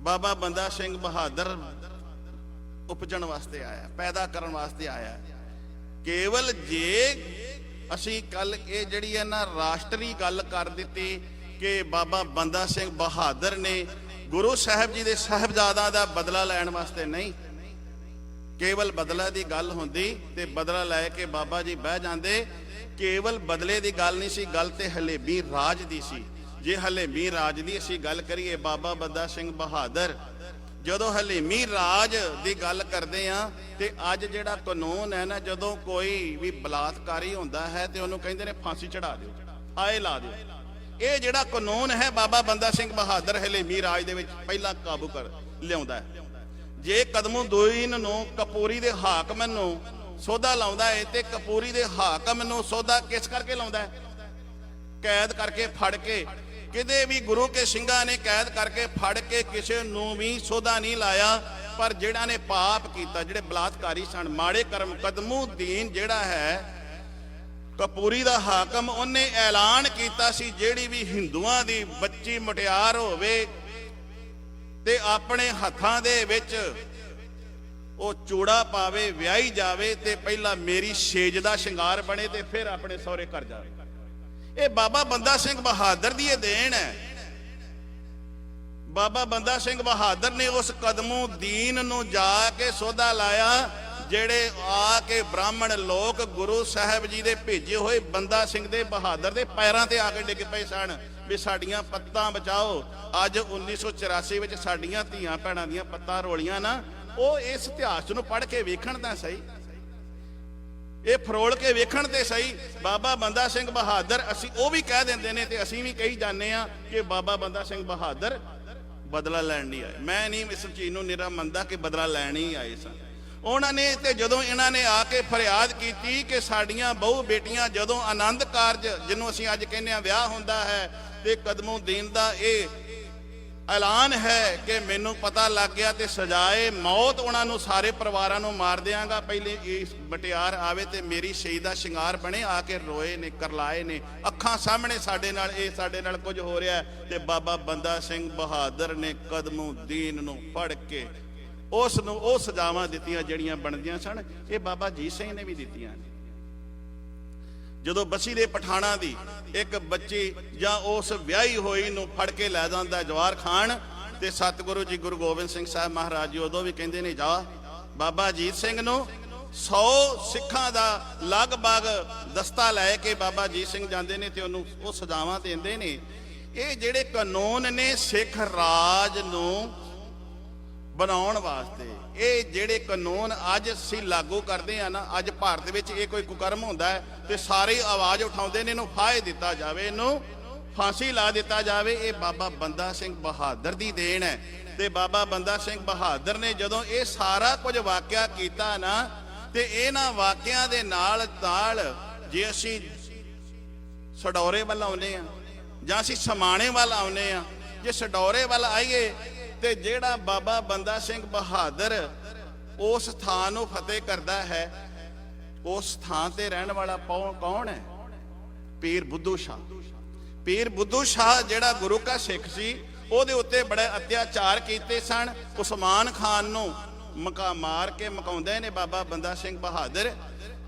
ਬਾਬਾ ਬੰਦਾ ਸਿੰਘ ਬਹਾਦਰ ਉਪਜਣ ਵਾਸਤੇ ਆਇਆ, ਪੈਦਾ ਕਰਨ ਵਾਸਤੇ ਆਇਆ। ਕੇਵਲ ਜੇ ਅਸੀਂ ਕੱਲ ਇਹ ਜਿਹੜੀ ਹੈ ਨਾ ਰਾਸ਼ਟਰੀ ਗੱਲ ਕਰ ਦਿੱਤੀ ਕਿ ਬਾਬਾ ਬੰਦਾ ਸਿੰਘ ਬਹਾਦਰ ਨੇ ਗੁਰੂ ਸਾਹਿਬ ਜੀ ਦੇ ਸਾਹਿਬਜ਼ਾਦਾ ਦਾ ਬਦਲਾ ਲੈਣ ਵਾਸਤੇ ਨਹੀਂ, ਕੇਵਲ ਬਦਲਾ ਦੀ ਗੱਲ ਹੁੰਦੀ ਤੇ ਬਦਲਾ ਲੈ ਕੇ ਬਾਬਾ ਜੀ ਬਹਿ ਜਾਂਦੇ। ਕੇਵਲ ਬਦਲੇ ਦੀ ਗੱਲ ਨਹੀਂ ਸੀ, ਗੱਲ ਤੇ ਹਲੇਮੀ ਰਾਜ ਦੀ ਸੀ। ਜੇ ਹਲੇਮੀ ਰਾਜ ਦੀ ਅਸੀਂ ਗੱਲ ਕਰੀਏ, ਬਾਬਾ ਬੰਦਾ ਸਿੰਘ ਬਹਾਦਰ ਜਦੋਂ ਹਲੇਮੀ ਰਾਜ ਦੀ ਗੱਲ ਕਰਦੇ ਆ, ਤੇ ਅੱਜ ਜਿਹੜਾ ਕਾਨੂੰਨ ਹੈ ਨਾ, ਜਦੋਂ ਕੋਈ ਵੀ ਬਲਾਤਕਾਰੀ ਹੁੰਦਾ ਹੈ ਤੇ ਉਹਨੂੰ ਕਹਿੰਦੇ ਨੇ ਫਾਂਸੀ ਚੜਾ ਦਿਓ, ਆਏ ਲਾ ਦਿਓ। ਇਹ ਜਿਹੜਾ ਕਾਨੂੰਨ ਹੈ ਬਾਬਾ ਬੰਦਾ ਸਿੰਘ ਬਹਾਦਰ ਹਲੇਮੀ ਰਾਜ ਦੇ ਵਿੱਚ ਪਹਿਲਾਂ ਕਾਬੂ ਕਰ ਲਿਆਉਂਦਾ ਹੈ। ਜੇ ਕਦਮੁਦੀਨ ਨੂੰ ਕਪੂਰੀ ਦੇ ਹਾਕਮ ਨੂੰ ਸੋਧਾ ਲਾਉਂਦਾ ਹੈ, ਤੇ ਕਪੂਰੀ ਦੇ ਹਾਕਮ ਨੂੰ ਸੋਧਾ ਕਿਸ ਕਰਕੇ ਲਾਉਂਦਾ ਹੈ? ਕੈਦ ਕਰਕੇ ਫੜ ਕੇ। ਕਿਤੇ ਵੀ ਗੁਰੂ ਕੇ ਸਿੰਘਾਂ ਨੇ ਕੈਦ ਕਰਕੇ ਫੜ ਕੇ ਕਿਸੇ ਨੂੰ ਵੀ ਸੋਧਾ ਨਹੀਂ ਲਾਇਆ, ਪਰ ਜਿਹੜਾ ਨੇ ਪਾਪ ਕੀਤਾ, ਜਿਹੜੇ ਬਲਾਤਕਾਰੀ ਸਨ, ਮਾੜੇ ਕਰਮ, ਕਦਮੁਦੀਨ ਜਿਹੜਾ ਹੈ ਕਪੂਰੀ ਦਾ ਹਾਕਮ, ਉਹਨੇ ਐਲਾਨ ਕੀਤਾ ਸੀ ਜਿਹੜੀ ਵੀ ਹਿੰਦੂਆਂ ਦੀ ਬੱਚੀ ਮੁਟਿਆਰ ਹੋਵੇ ਤੇ ਆਪਣੇ ਹੱਥਾਂ ਦੇ ਵਿੱਚ ਉਹ ਚੂੜਾ ਪਾਵੇ, ਵਿਆਹੀ ਜਾਵੇ, ਤੇ ਪਹਿਲਾਂ ਮੇਰੀ ਛੇਜ ਦਾ ਸ਼ਿੰਗਾਰ ਬਣੇ ਤੇ ਫਿਰ ਆਪਣੇ ਸਹੁਰੇ ਘਰ ਜਾਵੇ। ਇਹ ਬਾਬਾ ਬੰਦਾ ਸਿੰਘ ਬਹਾਦਰ ਦੀ ਇਹ ਦੇਣ ਹੈ। ਬਾਬਾ ਬੰਦਾ ਸਿੰਘ ਬਹਾਦਰ ਨੇ ਉਸ ਕਦਮੁਦੀਨ ਨੂੰ ਜਾ ਕੇ ਸੋਧਾ ਲਾਇਆ, ਜਿਹੜੇ ਆ ਕੇ ਬ੍ਰਾਹਮਣ ਲੋਕ ਗੁਰੂ ਸਾਹਿਬ ਜੀ ਦੇ ਭੇਜੇ ਹੋਏ ਬੰਦਾ ਸਿੰਘ ਦੇ ਬਹਾਦਰ ਦੇ ਪੈਰਾਂ ਤੇ ਆ ਕੇ ਡਿੱਗ ਪਏ ਸਨ ਵੀ ਸਾਡੀਆਂ ਪੱਤਾਂ ਬਚਾਓ। ਅੱਜ 1984 ਵਿੱਚ ਸਾਡੀਆਂ ਧੀਆਂ ਭੈਣਾਂ ਦੀਆਂ ਪੱਤਾਂ ਰੋਲੀਆਂ ਨਾ, ਉਹ ਇਸ ਇਤਿਹਾਸ ਨੂੰ ਪੜ੍ਹ ਕੇ ਵੇਖਣ ਤਾਂ ਸਹੀ, ਇਹ ਫਰੋਲ ਕੇ ਵੇਖਣ ਤੇ ਸਹੀ। ਬਾਬਾ ਬੰਦਾ ਸਿੰਘ ਬਹਾਦਰ, ਅਸੀਂ ਉਹ ਵੀ ਕਹਿ ਦਿੰਦੇ ਨੇ ਤੇ ਅਸੀਂ ਵੀ ਕਹੀ ਜਾਂਦੇ ਆ ਕਿ ਬਾਬਾ ਬੰਦਾ ਸਿੰਘ ਬਹਾਦਰ ਬਦਲਾ ਲੈਣ ਨਹੀਂ ਆਏ। ਮੈਂ ਨਹੀਂ ਇਸ ਚੀਜ਼ ਨੂੰ ਨਿਰਾ ਮੰਨਦਾ ਕਿ ਬਦਲਾ ਲੈਣ ਹੀ ਆਏ ਸਨ। ਉਹਨਾਂ ਨੇ ਤੇ ਜਦੋਂ ਇਹਨਾਂ ਨੇ ਆ ਕੇ ਫਰਿਆਦ ਕੀਤੀ ਕਿ ਸਾਡੀਆਂ ਬਹੁ ਬੇਟੀਆਂ ਜਦੋਂ ਆਨੰਦ ਕਾਰਜ, ਜਿਹਨੂੰ ਅਸੀਂ ਅੱਜ ਕਹਿੰਦੇ ਆ ਵਿਆਹ ਹੁੰਦਾ ਹੈ, ਤੇ ਕਦਮੁਦੀਨ ਦਾ ਇਹ ਐਲਾਨ ਹੈ ਕਿ ਮੈਨੂੰ ਪਤਾ ਲੱਗ ਗਿਆ ਤੇ ਸਜ਼ਾਏ ਮੌਤ ਉਹਨਾਂ ਨੂੰ ਸਾਰੇ ਪਰਿਵਾਰਾਂ ਨੂੰ ਮਾਰ ਦਿਆਂਗਾ, ਪਹਿਲੇ ਇਸ ਮਟਿਆਰ ਆਵੇ ਤੇ ਮੇਰੀ ਸ਼ਹੀਦ ਦਾ ਸ਼ਿੰਗਾਰ ਬਣੇ। ਆ ਕੇ ਰੋਏ ਨੇ, ਕਰਲਾਏ ਨੇ, ਅੱਖਾਂ ਸਾਹਮਣੇ ਸਾਡੇ ਨਾਲ ਇਹ ਸਾਡੇ ਨਾਲ ਕੁਝ ਹੋ ਰਿਹਾ। ਤੇ ਬਾਬਾ ਬੰਦਾ ਸਿੰਘ ਬਹਾਦਰ ਨੇ ਕਦਮੁਦੀਨ ਨੂੰ ਫੜ ਕੇ ਉਸ ਨੂੰ ਉਹ ਸਜ਼ਾਵਾਂ ਦਿੱਤੀਆਂ ਜਿਹੜੀਆਂ ਬਣਦੀਆਂ ਸਨ। ਇਹ ਬਾਬਾ ਜੀਤ ਸਿੰਘ ਨੇ ਵੀ ਦਿੱਤੀਆਂ ਨੇ। ਜਦੋਂ ਬਸੀ ਦੇ ਪਠਾਣਾ ਦੀ ਇੱਕ ਬੱਚੀ ਜਾਂ ਉਸ ਵਿਆਹੀ ਹੋਈ ਨੂੰ ਫੜ ਕੇ ਲੈ ਜਾਂਦਾ ਜਵਾਰ ਖਾਨ, ਤੇ ਸਤਿਗੁਰੂ ਜੀ ਗੁਰੂ ਗੋਬਿੰਦ ਸਿੰਘ ਸਾਹਿਬ ਮਹਾਰਾਜ ਜੀ ਉਦੋਂ ਵੀ ਕਹਿੰਦੇ ਨੇ ਜਾ ਬਾਬਾ ਜੀਤ ਸਿੰਘ ਨੂੰ 100 ਸਿੱਖਾਂ ਦਾ ਲਗਭਗ ਦਸਤਾ ਲੈ ਕੇ ਬਾਬਾ ਜੀਤ ਸਿੰਘ ਜਾਂਦੇ ਨੇ ਤੇ ਉਹਨੂੰ ਉਹ ਸਜ਼ਾਵਾਂ ਦਿੰਦੇ ਨੇ। ਇਹ ਜਿਹੜੇ ਕਾਨੂੰਨ ਨੇ ਸਿੱਖ ਰਾਜ ਨੂੰ ਬਣਾਉਣ ਵਾਸਤੇ, ਇਹ ਜਿਹੜੇ ਕਾਨੂੰਨ ਅੱਜ ਅਸੀਂ ਲਾਗੂ ਕਰਦੇ ਆ ਨਾ, ਅੱਜ ਭਾਰਤ ਵਿੱਚ ਇਹ ਕੋਈ ਕੁਕਰਮ ਹੁੰਦਾ ਹੈ ਤੇ ਸਾਰੇ ਆਵਾਜ਼ ਉਠਾਉਂਦੇ ਨੇ ਇਹਨੂੰ ਫਾਹੇ ਦਿੱਤਾ ਜਾਵੇ, ਇਹਨੂੰ ਫਾਂਸੀ ਲਾ ਦਿੱਤਾ ਜਾਵੇ। ਇਹ ਬਾਬਾ ਬੰਦਾ ਸਿੰਘ ਬਹਾਦਰ ਦੀ ਦੇਣ ਹੈ। ਤੇ ਬਾਬਾ ਬੰਦਾ ਸਿੰਘ ਬਹਾਦਰ ਨੇ ਜਦੋਂ ਇਹ ਸਾਰਾ ਕੁਝ ਵਾਕਿਆ ਕੀਤਾ ਨਾ, ਤੇ ਇਹਨਾਂ ਵਾਕਿਆਂ ਦੇ ਨਾਲ ਜੇ ਅਸੀਂ ਸਡੌਰੇ ਵੱਲ ਆਉਨੇ ਆ ਜਾਂ ਅਸੀਂ ਸਮਾਣੇ ਵੱਲ ਆਉਨੇ ਆ, ਜੇ ਸਡੌਰੇ ਵੱਲ ਆਈਏ ਤੇ ਜਿਹੜਾ ਬਾਬਾ ਬੰਦਾ ਸਿੰਘ ਬਹਾਦਰ ਉਸ ਥਾਂ ਨੂੰ ਫਤਿਹ ਕਰਦਾ ਹੈ, ਉਸ ਥਾਂ ਤੇ ਰਹਿਣ ਵਾਲਾ ਕੌਣ ਹੈ? ਪੀਰ ਬੁੱਧੂ ਸ਼ਾਹ। ਪੀਰ ਬੁੱਧੂ ਸ਼ਾਹ ਜਿਹੜਾ ਗੁਰੂ ਕਾ ਸਿੱਖ ਸੀ, ਉਹਦੇ ਉੱਤੇ ਬੜੇ ਅਤਿਆਚਾਰ ਕੀਤੇ ਸਨ। ਉਸਮਾਨ ਖਾਨ ਨੂੰ ਮਾਰ ਕੇ ਮੁਕਾਉਂਦੇ ਨੇ ਬਾਬਾ ਬੰਦਾ ਸਿੰਘ ਬਹਾਦਰ।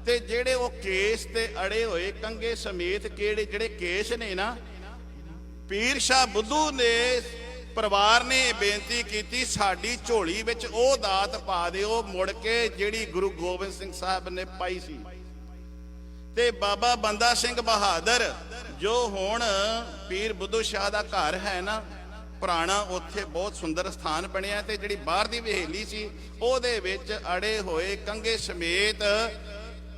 ਤੇ ਜਿਹੜੇ ਉਹ ਕੇਸ ਤੇ ਅੜੇ ਹੋਏ ਕੰਗੇ ਸਮੇਤ ਜਿਹੜੇ ਕੇਸ ਨੇ ਨਾ, ਪੀਰ ਸ਼ਾਹ ਬੁੱਧੂ ਨੇ ਪਰਿਵਾਰ ਨੇ ਬੇਨਤੀ ਕੀਤੀ, ਸਾਡੀ ਝੋਲੀ ਵਿੱਚ ਉਹ ਦਾਤ ਪਾ ਦਿਓ ਮੁੜ ਕੇ ਜਿਹੜੀ ਗੁਰੂ ਗੋਬਿੰਦ ਸਿੰਘ ਸਾਹਿਬ ਨੇ ਪਾਈ ਸੀ। ਤੇ ਬਾਬਾ ਬੰਦਾ ਸਿੰਘ ਬਹਾਦਰ ਜੋ ਹੁਣ ਪੀਰ ਬੁੱਧੂ ਸ਼ਾਹ ਦਾ ਘਰ ਹੈ ਨਾ ਪੁਰਾਣਾ, ਉੱਥੇ ਬਹੁਤ ਸੁੰਦਰ ਸਥਾਨ ਬਣਿਆ। ਤੇ ਜਿਹੜੀ ਬਾਹਰ ਦੀ ਹਵੇਲੀ ਸੀ ਉਹਦੇ ਵਿੱਚ ਅੜੇ ਹੋਏ ਕੰਗੇ ਸਮੇਤ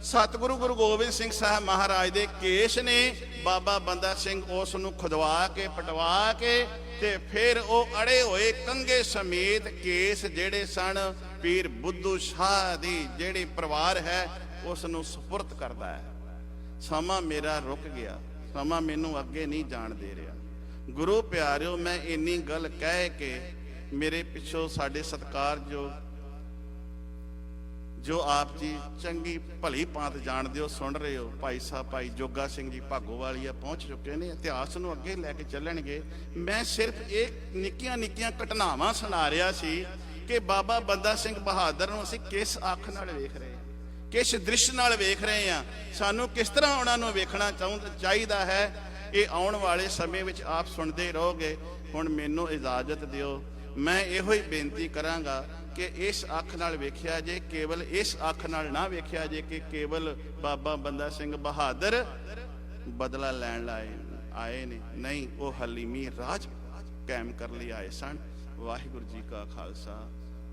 ਸਤਿਗੁਰੂ ਗੁਰੂ ਗੋਬਿੰਦ ਸਿੰਘ ਸਾਹਿਬ ਮਹਾਰਾਜ ਦੇ ਕੇਸ ਨੇ। ਬਾਬਾ ਬੰਦਾ ਸਿੰਘ ਉਸ ਨੂੰ ਖੁਦਵਾ ਕੇ ਪਟਵਾ ਕੇ ਤੇ ਫਿਰ ਉਹ ਅੜੇ ਹੋਏ ਕੰਗੇ ਸਮੇਤ ਕੇਸ ਜਿਹੜੇ ਸਨ ਪੀਰ ਬੁੱਧੂ ਸ਼ਾਹ ਦੀ ਜਿਹੜੀ ਪਰਿਵਾਰ ਹੈ ਉਸ ਨੂੰ ਸਪੁਰਦ ਕਰਦਾ ਹੈ। ਸਮਾਂ ਮੇਰਾ ਰੁਕ ਗਿਆ, ਸਮਾਂ ਮੈਨੂੰ ਅੱਗੇ ਨਹੀਂ ਜਾਣ ਦੇ ਰਿਹਾ। ਗੁਰੂ ਪਿਆਰਿਓ, ਮੈਂ ਇੰਨੀ ਗੱਲ ਕਹਿ ਕੇ ਮੇਰੇ ਪਿੱਛੋਂ ਸਾਡੇ ਜੋ ਆਪ ਜੀ ਚੰਗੀ ਭਲੀ ਭਾਂਤ ਜਾਣਦੇ ਹੋ, ਸੁਣ ਰਹੇ ਹੋ, ਭਾਈ ਸਾਹਿਬ ਭਾਈ ਜੋਗਾ ਸਿੰਘ ਜੀ ਭਾਗੋਵਾਲੀਆ ਪਹੁੰਚ ਚੁੱਕੇ ਨੇ, ਇਤਿਹਾਸ ਨੂੰ ਅੱਗੇ ਲੈ ਕੇ ਚੱਲਣਗੇ। ਮੈਂ ਸਿਰਫ ਇਹ ਨਿੱਕੀਆਂ ਨਿੱਕੀਆਂ ਘਟਨਾਵਾਂ ਸੁਣਾ ਰਿਹਾ ਸੀ ਕਿ ਬਾਬਾ ਬੰਦਾ ਸਿੰਘ ਬਹਾਦਰ ਨੂੰ ਅਸੀਂ ਕਿਸ ਅੱਖ ਨਾਲ ਵੇਖ ਰਹੇ ਹਾਂ, ਕਿਸ ਦ੍ਰਿਸ਼ ਨਾਲ ਵੇਖ ਰਹੇ ਹਾਂ, ਸਾਨੂੰ ਕਿਸ ਤਰ੍ਹਾਂ ਉਹਨਾਂ ਨੂੰ ਵੇਖਣਾ ਚਾਹੀਦਾ ਹੈ। ਇਹ ਆਉਣ ਵਾਲੇ ਸਮੇਂ ਵਿੱਚ ਆਪ ਸੁਣਦੇ ਰਹੋਗੇ। ਹੁਣ ਮੈਨੂੰ ਇਜਾਜ਼ਤ ਦਿਓ, ਮੈਂ ਇਹੋ ਹੀ ਬੇਨਤੀ ਕਰਾਂਗਾ ਕਿ ਇਸ ਅੱਖ ਨਾਲ ਵੇਖਿਆ ਜੇ, ਕੇਵਲ ਇਸ ਅੱਖ ਨਾਲ ਨਾ ਵੇਖਿਆ ਜੇ ਕਿ ਕੇਵਲ ਬਾਬਾ ਬੰਦਾ ਸਿੰਘ ਬਹਾਦਰ ਬਦਲਾ ਲੈਣ ਆਏ ਨੇ। ਨਹੀਂ, ਉਹ ਹਲੀਮੀ ਰਾਜ ਕਾਇਮ ਕਰਨ ਲਈ ਆਏ ਸਨ। ਵਾਹਿਗੁਰੂ ਜੀ ਕਾ ਖਾਲਸਾ,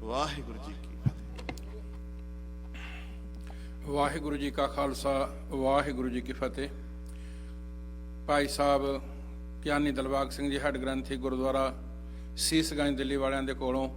ਵਾਹਿਗੁਰੂ ਜੀ ਕੀ ਫਤਿਹ। ਵਾਹਿਗੁਰੂ ਜੀ ਕਾ ਖਾਲਸਾ, ਵਾਹਿਗੁਰੂ ਜੀ ਕੀ ਫਤਿਹ। ਭਾਈ ਸਾਹਿਬ ਗਿਆਨੀ ਦਿਲਬਾਗ ਸਿੰਘ ਜੀ ਹੈੱਡ ਗ੍ਰੰਥੀ ਗੁਰਦੁਆਰਾ ਸੀਸਗੰਜ ਦਿੱਲੀ ਵਾਲਿਆਂ ਦੇ ਕੋਲੋਂ